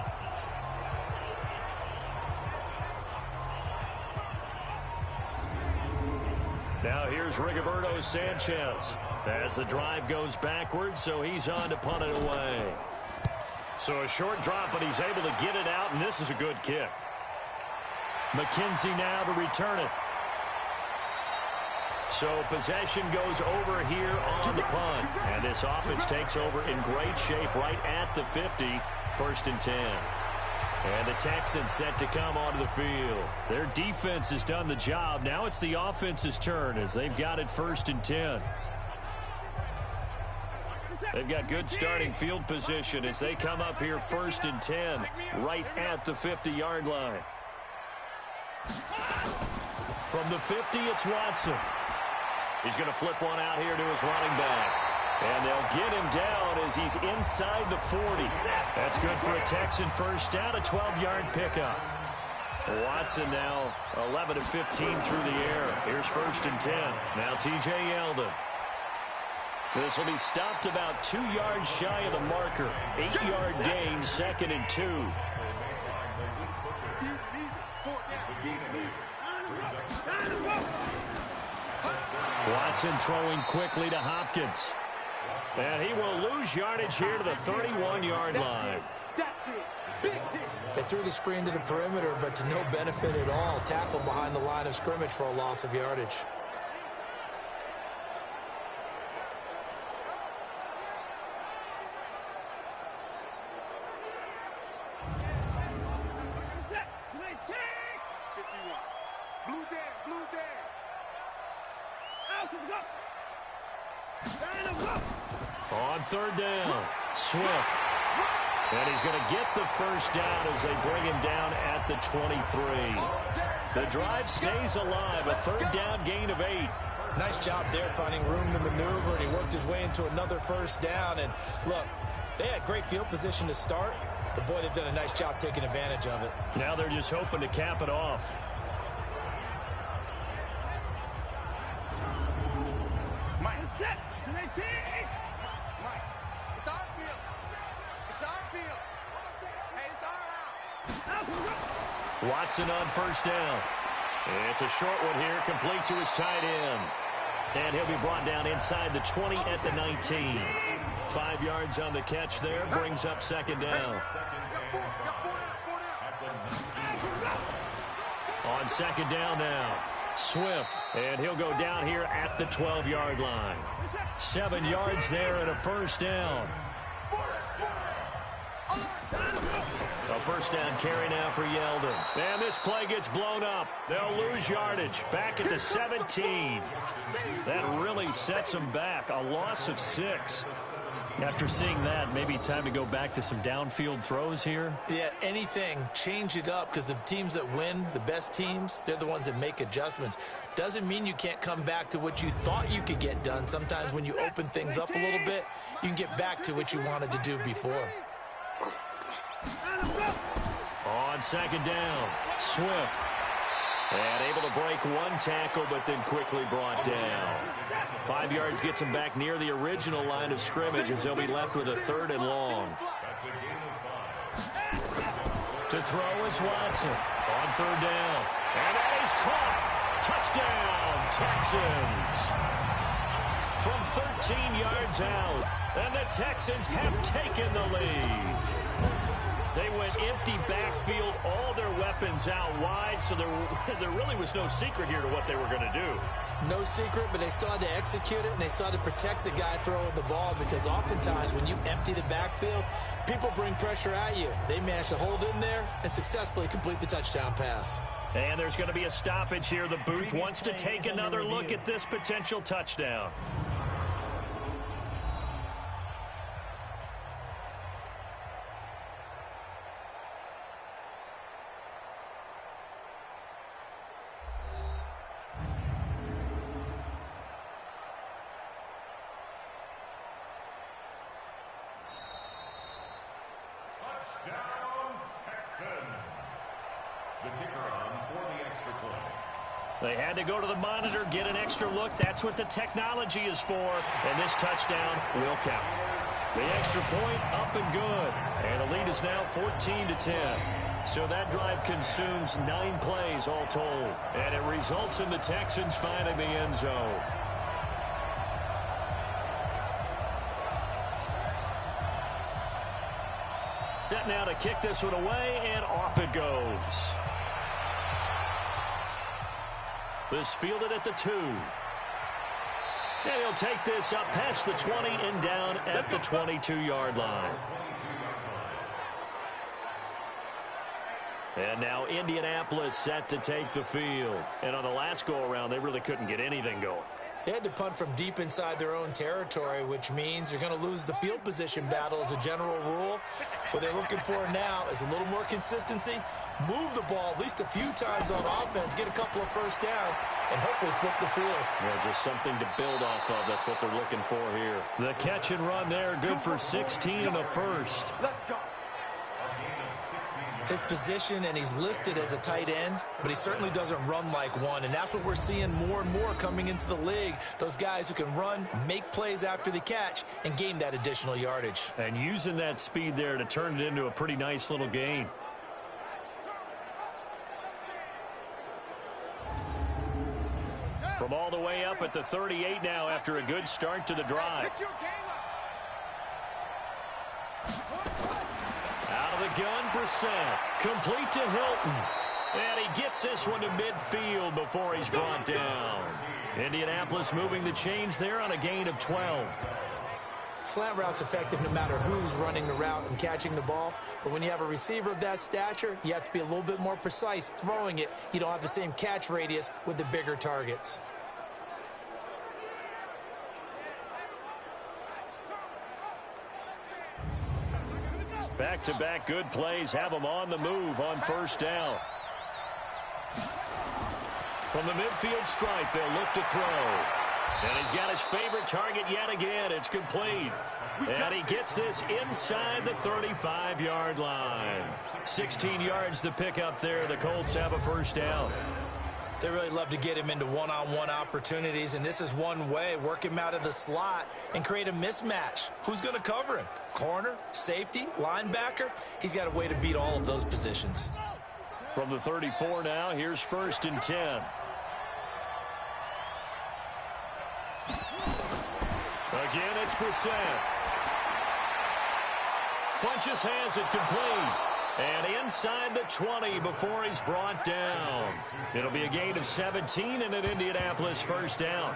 Now here's Rigoberto Sanchez as the drive goes backwards, so he's on to punt it away. So a short drop, but he's able to get it out, and this is a good kick. McKenzie now to return it. So possession goes over here on the punt. And this offense takes over in great shape right at the 50. 1st and 10. And the Texans set to come onto the field. Their defense has done the job. Now it's the offense's turn as they've got it 1st and 10. They've got good starting field position as they come up here 1st and 10 right at the 50-yard line. From the 50, it's Watson. He's going to flip one out here to his running back. And they'll get him down as he's inside the 40. That's good for a Texan first down, a 12-yard pickup. Watson now 11 of 15 through the air. Here's 1st and 10. Now T.J. Yeldon. This will be stopped about 2 yards shy of the marker. 8-yard gain, 2nd and 2. Watson throwing quickly to Hopkins. And he will lose yardage here to the 31-yard line. They threw the screen to the perimeter, but to no benefit at all. Tackled behind the line of scrimmage for a loss of yardage. On 3rd down, Swift. And he's going to get the first down as they bring him down at the 23. The drive stays alive, a 3rd down gain of 8. Nice job there finding room to maneuver, and he worked his way into another first down. And look, they had great field position to start, but boy, they've done a nice job taking advantage of it. Now they're just hoping to cap it off. Watson on 1st down. It's a short one here, complete to his tight end. And he'll be brought down inside the 20 at the 19. 5 yards on the catch there, brings up 2nd down. On 2nd down now, Swift. And he'll go down here at the 12-yard line. 7 yards there and a first down. A first down carry now for Yeldon. And this play gets blown up. They'll lose yardage back at the 17. That really sets them back. A loss of 6. After seeing that, maybe time to go back to some downfield throws here. Yeah, anything. Change it up, because the teams that win, the best teams, they're the ones that make adjustments. Doesn't mean you can't come back to what you thought you could get done. Sometimes when you open things up a little bit, you can get back to what you wanted to do before. On 2nd down, Swift. And able to break one tackle, but then quickly brought down. 5 yards gets him back near the original line of scrimmage as they'll be left with a 3rd and long. To throw is Watson on 3rd down. And that is caught. Touchdown, Texans. From 13 yards out. And the Texans have taken the lead. They went empty backfield, all their weapons out wide, so there really was no secret here to what they were going to do. No secret, but they still had to execute it, and they still had to protect the guy throwing the ball, because oftentimes when you empty the backfield, people bring pressure at you. They managed to hold in there and successfully complete the touchdown pass. And there's going to be a stoppage here. The booth wants to take another look at this potential touchdown. They had to go to the monitor, get an extra look. That's what the technology is for. And this touchdown will count. The extra point up and good. And the lead is now 14-10. So that drive consumes 9 plays all told. And it results in the Texans finding the end zone. Set now to kick this one away, and off it goes. This fielded at the 2. And he'll take this up past the 20 and down at the 22-yard line. And now Indianapolis set to take the field. And on the last go-around, they really couldn't get anything going. They had to punt from deep inside their own territory, which means you're going to lose the field position battle as a general rule. What they're looking for now is a little more consistency, move the ball at least a few times on offense, get a couple of first downs, and hopefully flip the field. Yeah, just something to build off of. That's what they're looking for here. The catch and run there, good for 16 and a first. Let's go. His position, and he's listed as a tight end, but he certainly doesn't run like one, and that's what we're seeing more and more coming into the league. Those guys who can run, make plays after the catch, and gain that additional yardage. And using that speed there to turn it into a pretty nice little gain. From all the way up at the 38 now after a good start to the drive. Pick your game up. Out of the gun, Brissett. Complete to Hilton. And he gets this one to midfield before he's brought down. Indianapolis moving the chains there on a gain of 12. Slant route's effective no matter who's running the route and catching the ball. But when you have a receiver of that stature, you have to be a little bit more precise throwing it. You don't have the same catch radius with the bigger targets. Back-to-back good plays have him on the move on first down. From the midfield stripe, they'll look to throw. And he's got his favorite target yet again. It's complete. And he gets this inside the 35-yard line. 16 yards to pick up there. The Colts have a first down. They really love to get him into one-on-one opportunities, and this is one way. Work him out of the slot and create a mismatch. Who's going to cover him? Corner, safety, linebacker? He's got a way to beat all of those positions. From the 34 now, here's 1st and 10. Again, it's Brissett. Funchess has it complete. And inside the 20 before he's brought down. It'll be a gain of 17 and an Indianapolis first down.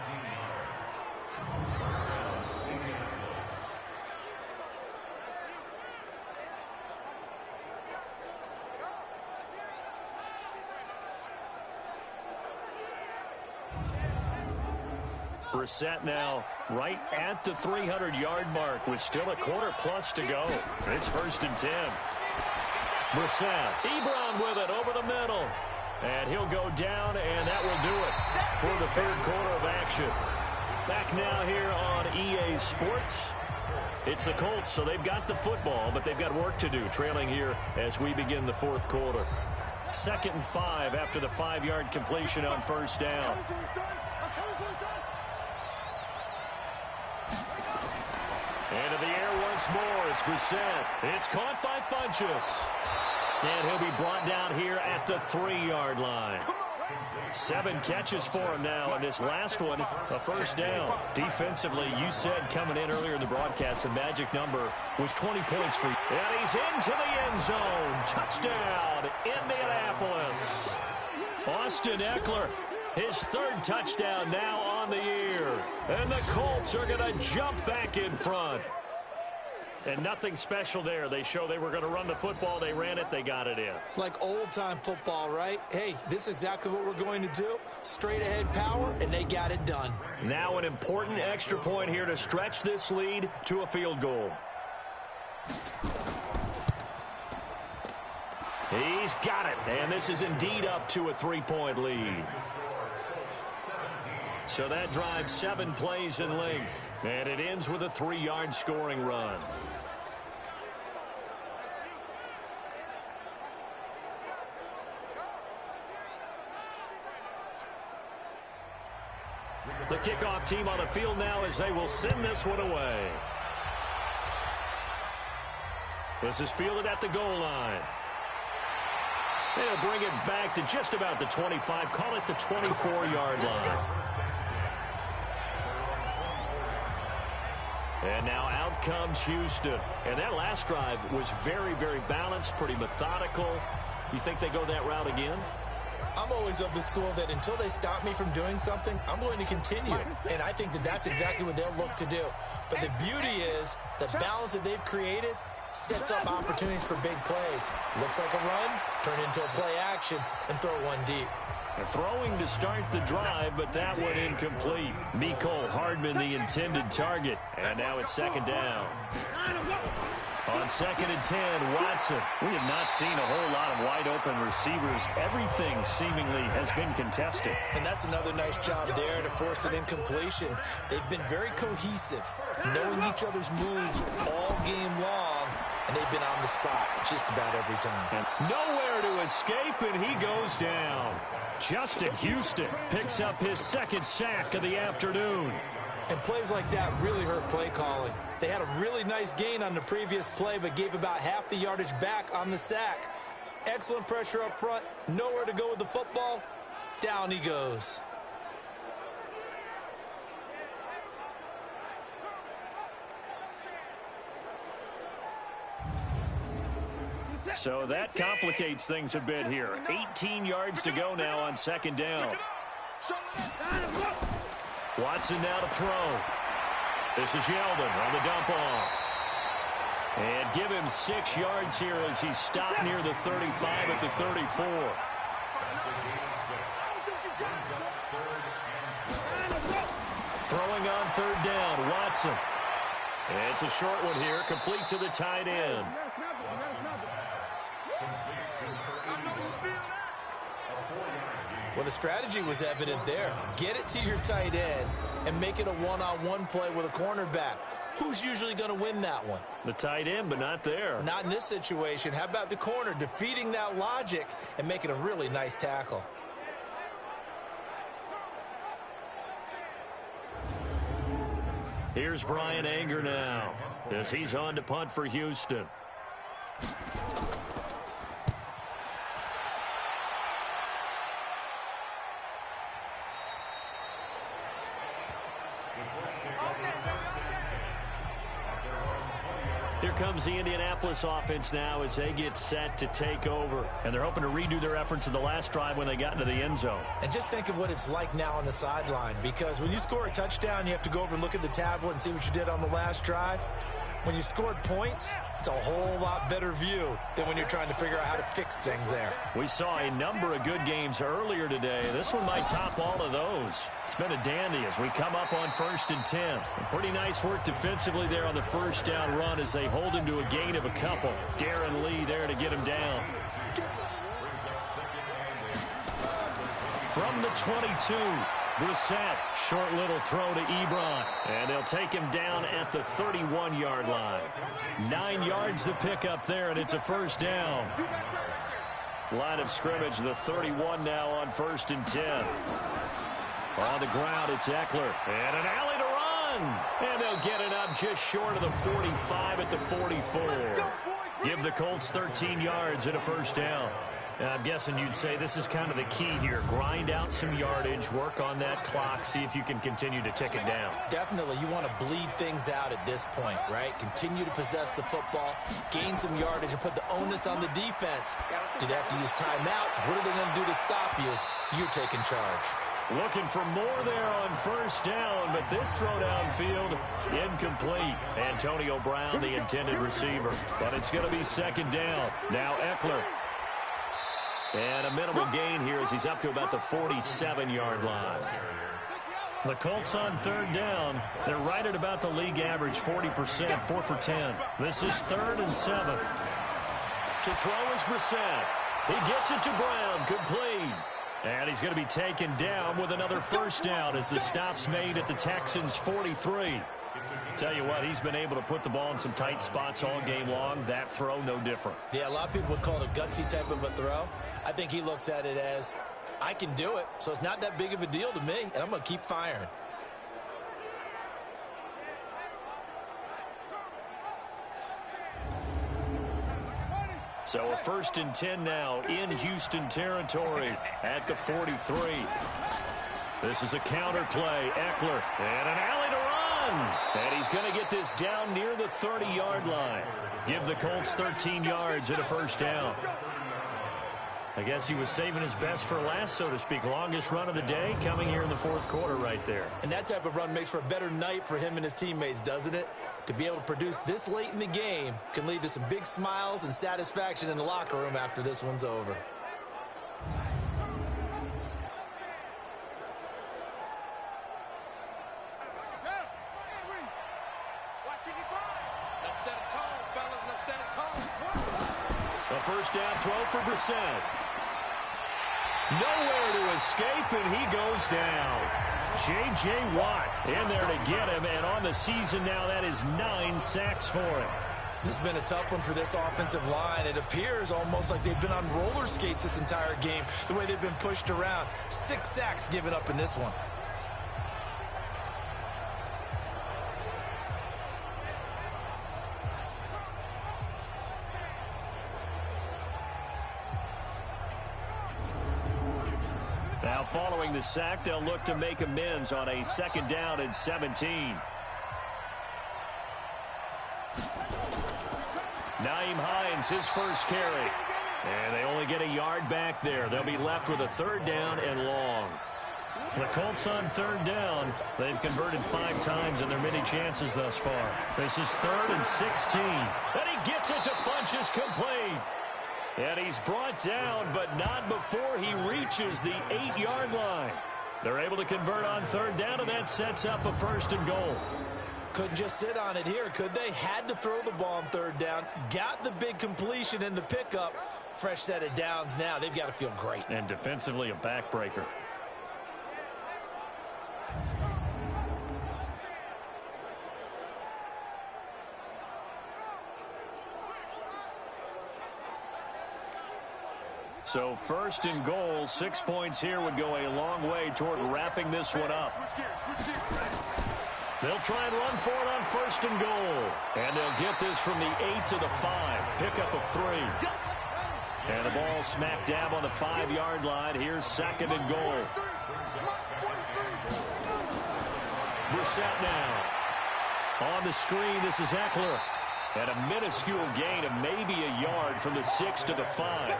Brissett now right at the 300-yard mark with still a quarter plus to go. It's 1st and 10. Brissett, Ebron with it over the middle. And he'll go down, and that will do it for the 3rd quarter of action. Back now here on EA Sports. It's the Colts, so they've got the football, but they've got work to do, trailing here as we begin the 4th quarter. 2nd and 5 after the 5-yard completion on first down. Into the air once more. It's Brissett. It's caught by Funchess. And he'll be brought down here at the 3-yard line. 7 catches for him now, and this last one, a first down. Defensively, you said coming in earlier in the broadcast, the magic number was 20 points for you. And he's into the end zone. Touchdown, Indianapolis. Austin Eckler, his 3rd touchdown now on the year. And the Colts are going to jump back in front. And nothing special there. They show they were going to run the football. They ran it. They got it in. Like old-time football, right? Hey, this is exactly what we're going to do. Straight-ahead power, and they got it done. Now an important extra point here to stretch this lead to a field goal. He's got it. And this is indeed up to a 3-point lead. So that drives 7 plays in length. And it ends with a 3-yard scoring run. The kickoff team on the field now as they will send this one away. This is fielded at the goal line. They'll bring it back to just about the 25. Call it the 24-yard line. And now out comes Houston. And that last drive was very, very balanced, pretty methodical. You think they go that route again? I'm always of the school that until they stop me from doing something, I'm going to continue. And I think that that's exactly what they'll look to do. But the beauty is the balance that they've created sets up opportunities for big plays. Looks like a run, turn into a play action, and throw one deep. They're throwing to start the drive, but that one incomplete. Mecole Hardman, the intended target. And now it's second down. On 2nd and 10, Watson. We have not seen a whole lot of wide-open receivers. Everything seemingly has been contested. And that's another nice job there to force an incompletion. They've been very cohesive, knowing each other's moves all game long, and they've been on the spot just about every time. And nowhere to escape, and he goes down. Justin Houston picks up his second sack of the afternoon. And plays like that really hurt play calling. They had a really nice gain on the previous play, but gave about half the yardage back on the sack. Excellent pressure up front. Nowhere to go with the football. Down he goes. So that complicates things a bit here. 18 yards to go now on 2nd down. Watson now to throw. This is Yeldon on the dump off. And give him 6 yards here as he's stopped near the 35 at the 34. Throwing on 3rd down, Watson. And it's a short one here, complete to the tight end. Well, the strategy was evident there. Get it to your tight end and make it a one-on-one play with a cornerback. Who's usually going to win that one? The tight end, but not there. Not in this situation. How about the corner defeating that logic and making a really nice tackle? Here's Brian Anger now as he's on to punt for Houston. Here comes the Indianapolis offense now as they get set to take over. And they're hoping to redo their efforts in the last drive when they got into the end zone. And just think of what it's like now on the sideline, because when you score a touchdown, you have to go over and look at the tablet and see what you did on the last drive. When you scored points, it's a whole lot better view than when you're trying to figure out how to fix things there. We saw a number of good games earlier today. This one might top all of those. It's been a dandy as we come up on 1st and 10. And pretty nice work defensively there on the first down run as they hold him to a gain of a couple. Darren Lee there to get him down. From the 22, Brissett, short little throw to Ebron. And they'll take him down at the 31-yard line. 9 yards to pick up there, and it's a first down. Line of scrimmage, the 31 now on 1st and 10. On the ground, it's Eckler. And an alley to run. And they'll get it up just short of the 45 at the 44. Give the Colts 13 yards and a first down. And I'm guessing you'd say this is kind of the key here. Grind out some yardage, work on that clock, see if you can continue to tick it down. Definitely, you want to bleed things out at this point, right? Continue to possess the football, gain some yardage, and put the onus on the defense. Do they have to use timeouts? What are they going to do to stop you? You're taking charge. Looking for more there on first down, but this throw downfield, incomplete. Antonio Brown, the intended receiver. But it's going to be second down. Now Eckler. And a minimal gain here as he's up to about the 47-yard line. The Colts on third down. They're right at about the league average, 40%, 4 for 10. This is 3rd and 7. To throw is Brissett. He gets it to Brown, complete. And he's going to be taken down with another first down as the stop's made at the Texans' 43. Tell you what, he's been able to put the ball in some tight spots all game long. That throw, no different. Yeah, a lot of people would call it a gutsy type of a throw. I think he looks at it as, I can do it, so it's not that big of a deal to me, and I'm going to keep firing. So a 1st and 10 now in Houston territory at the 43. This is a counter play. Eckler and an alley to run. And he's going to get this down near the 30-yard line. Give the Colts 13 yards and a 1st down. I guess he was saving his best for last, so to speak. Longest run of the day coming here in the 4th quarter right there. And that type of run makes for a better night for him and his teammates, doesn't it? To be able to produce this late in the game can lead to some big smiles and satisfaction in the locker room after this one's over. Let's set a tone, fellas. Let's set a tone. A 1st down throw for Brissett. Nowhere to escape, and he goes down. J.J. Watt in there to get him, and on the season now, that is 9 sacks for him. This has been a tough one for this offensive line. It appears almost like they've been on roller skates this entire game, the way they've been pushed around. 6 sacks given up in this one. Now following the sack, they'll look to make amends on a 2nd down and 17. Nyheim Hines, his 1st carry. And they only get a yard back there. They'll be left with a 3rd down and long. The Colts on 3rd down. They've converted 5 times in their many chances thus far. This is 3rd and 16. And he gets it to Funchess complete. And he's brought down, but not before he reaches the 8-yard line. They're able to convert on 3rd down, and that sets up a 1st and goal. Couldn't just sit on it here, could they? Had to throw the ball on 3rd down. Got the big completion in the pickup. Fresh set of downs now. They've got to feel great. And defensively, a backbreaker. So 1st and goal, 6 points here would go a long way toward wrapping this one up. They'll try and run for it on 1st and goal. And they'll get this from the 8 to the 5. Pickup of 3. And the ball smack dab on the 5-yard line. Here's 2nd and goal. Brissett now. On the screen, this is Eckler. And a minuscule gain of maybe a yard from the 6 to the 5.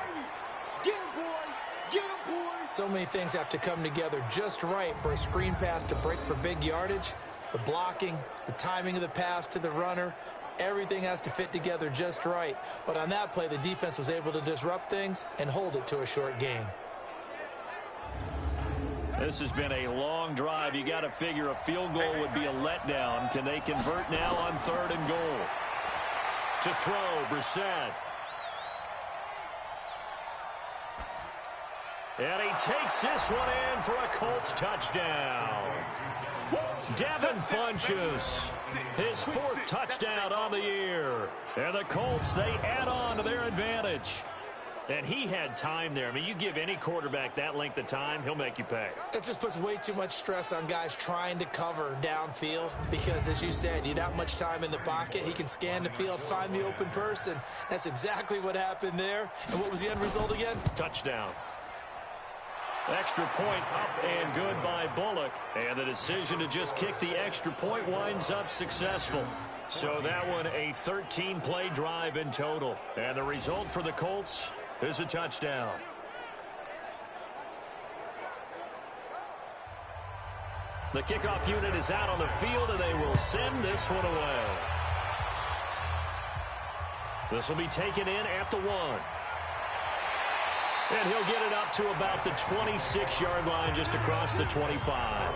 So many things have to come together just right for a screen pass to break for big yardage. The blocking, the timing of the pass to the runner, everything has to fit together just right. But on that play, the defense was able to disrupt things and hold it to a short gain. This has been a long drive. You got to figure a field goal would be a letdown. Can they convert now on 3rd and goal? To throw, Brissett. And he takes this one in for a Colts touchdown. Devin Funchess, his 4th touchdown on the year. And the Colts, they add on to their advantage. And he had time there. I mean, you give any quarterback that length of time, he'll make you pay. It just puts way too much stress on guys trying to cover downfield because, as you said, you have that much time in the pocket. He can scan the field, find the open person. That's exactly what happened there. And what was the end result again? Touchdown. Extra point up and good by Bullock. And the decision to just kick the extra point winds up successful. So that one a 13-play drive in total. And the result for the Colts is a touchdown. The kickoff unit is out on the field, and they will send this one away. This will be taken in at the 1. And he'll get it up to about the 26-yard line, just across the 25.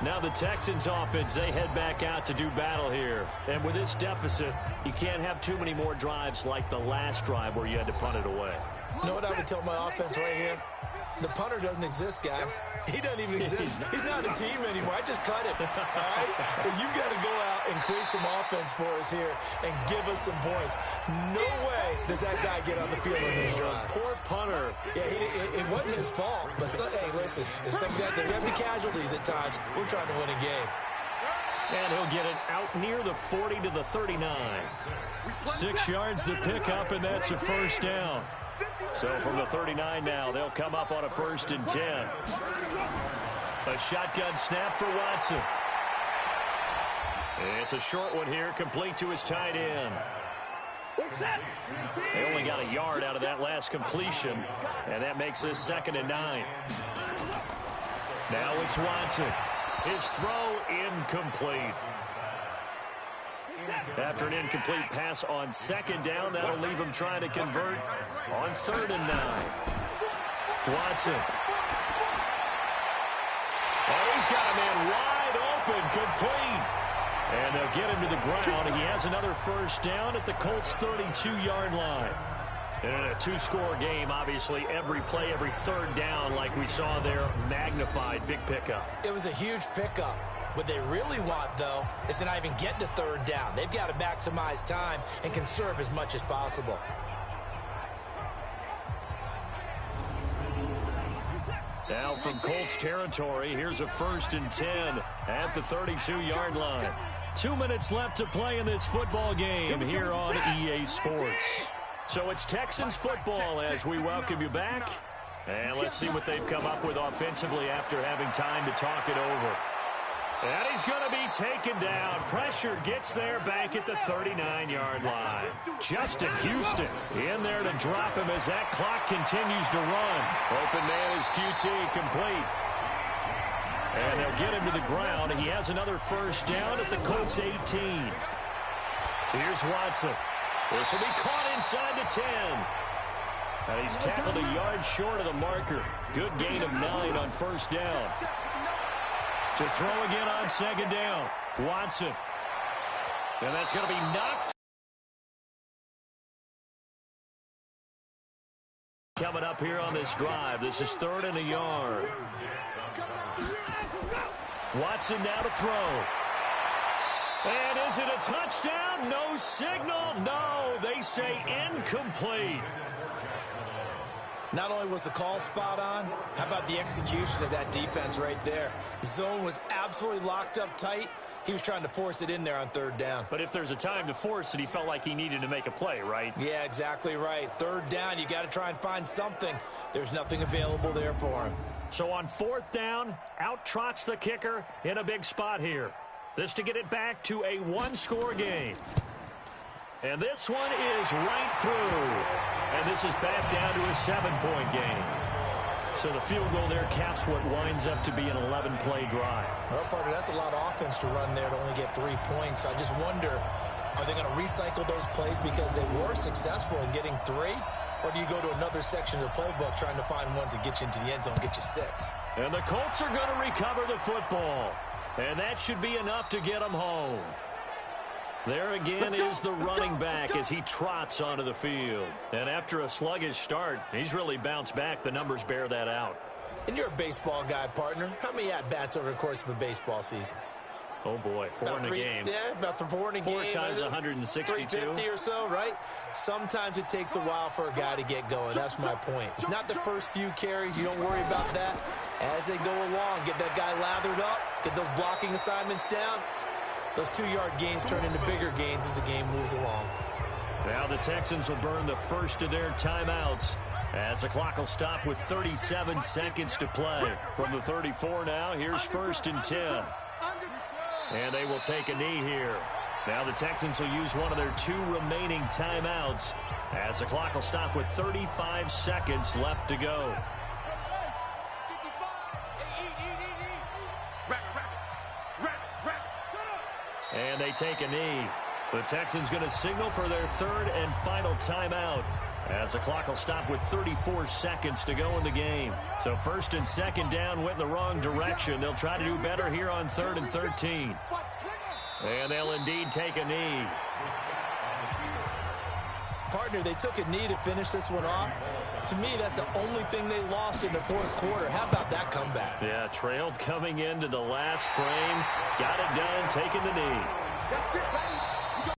Now the Texans offense, they head back out to do battle here. And with this deficit, you can't have too many more drives like the last drive where you had to punt it away. You know what I would tell my offense right here? The punter doesn't exist, guys. He doesn't even exist. He's not a team anymore. I just cut him. All right? So you've got to go out and create some offense for us here and give us some points. No way does that guy get on the field on this drive. Poor punter. Yeah, it wasn't his fault. But, hey, listen, there's some guys that we have the casualties at times. We're trying to win a game. And he'll get it out near the 40 to the 39. 6 yards the pickup, and that's a first down. So from the 39 now, they'll come up on a 1st and 10. A shotgun snap for Watson. It's a short one here, complete to his tight end. They only got a yard out of that last completion, and that makes this 2nd and 9. Now it's Watson. His throw incomplete. After an incomplete pass on 2nd down, that'll leave him trying to convert on 3rd and 9. Watson. Oh, he's got a man wide open, complete. And they'll get him to the ground. He has another first down at the Colts' 32-yard line. And in a 2-score game, obviously, every play, every 3rd down, like we saw there, magnified, big pickup. It was a huge pickup. What they really want, though, is to not even get to 3rd down. They've got to maximize time and conserve as much as possible. Now from Colts territory, here's a 1st and 10 at the 32-yard line. 2 minutes left to play in this football game here on EA Sports. So it's Texans football as we welcome you back. And let's see what they've come up with offensively after having time to talk it over. And he's going to be taken down. Pressure gets there back at the 39-yard line. Justin Houston in there to drop him as that clock continues to run. Open man is QT, complete. And they'll get him to the ground. He has another first down at the Colts 18. Here's Watson. This will be caught inside the 10. And he's tackled a yard short of the marker. Good gain of 9 on first down. To throw again on 2nd down. Watson. And that's going to be knocked. Coming up here on this drive. This is 3rd and a yard. Watson now to throw. And is it a touchdown? No signal. No, they say incomplete. Not only was the call spot on, how about the execution of that defense right there? The zone was absolutely locked up tight. He was trying to force it in there on 3rd down. But if there's a time to force it, he felt like he needed to make a play, right? Yeah, exactly right. 3rd down, you got to try and find something. There's nothing available there for him. So on 4th down, out trots the kicker in a big spot here. This to get it back to a 1-score game. And this one is right through. And this is back down to a 7-point game. So the field goal there caps what winds up to be an 11-play drive. Well, partner, that's a lot of offense to run there to only get 3 points. So I just wonder, are they going to recycle those plays because they were successful in getting 3? Or do you go to another section of the playbook trying to find ones that get you into the end zone, get you 6? And the Colts are going to recover the football. And that should be enough to get them home. There again is the running back as he trots onto the field. And after a sluggish start, he's really bounced back. The numbers bear that out. And you're a baseball guy, partner. How many at-bats over the course of a baseball season? Oh, boy, 4 in a game. Yeah, about 4 in a game. 4 times 162. 350 or so, right? Sometimes it takes a while for a guy to get going. That's my point. It's not the first few carries. You don't worry about that. As they go along, get that guy lathered up, get those blocking assignments down. Those 2-yard gains turn into bigger gains as the game moves along. Now the Texans will burn the first of their timeouts as the clock will stop with 37 seconds to play. From the 34 now, here's 1st and 10. And they will take a knee here. Now the Texans will use one of their 2 remaining timeouts as the clock will stop with 35 seconds left to go. And they take a knee. The Texans going to signal for their 3rd and final timeout as the clock will stop with 34 seconds to go in the game. So 1st and 2nd down went in the wrong direction. They'll try to do better here on 3rd and 13. And they'll indeed take a knee. Partner, they took a knee to finish this one off. To me, that's the only thing they lost in the 4th quarter. How about that comeback? Yeah, trailed coming into the last frame. Got it done, taking the knee.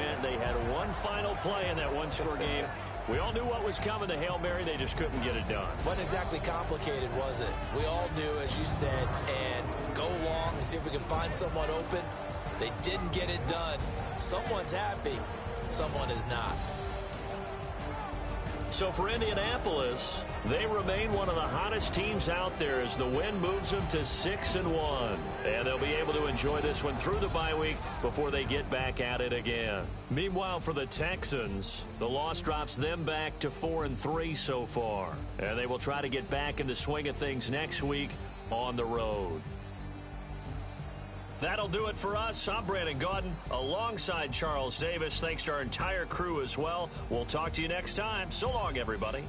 And they had one final play in that 1-score game. We all knew what was coming, the Hail Mary. They just couldn't get it done. Wasn't exactly complicated, was it? We all knew, as you said, and go long and see if we can find someone open. They didn't get it done. Someone's happy. Someone is not. So for Indianapolis, they remain one of the hottest teams out there as the win moves them to 6-1. And they'll be able to enjoy this one through the bye week before they get back at it again. Meanwhile, for the Texans, the loss drops them back to 4-3 so far. And they will try to get back in the swing of things next week on the road. That'll do it for us. I'm Brandon Gaudin alongside Charles Davis. Thanks to our entire crew as well. We'll talk to you next time. So long, everybody.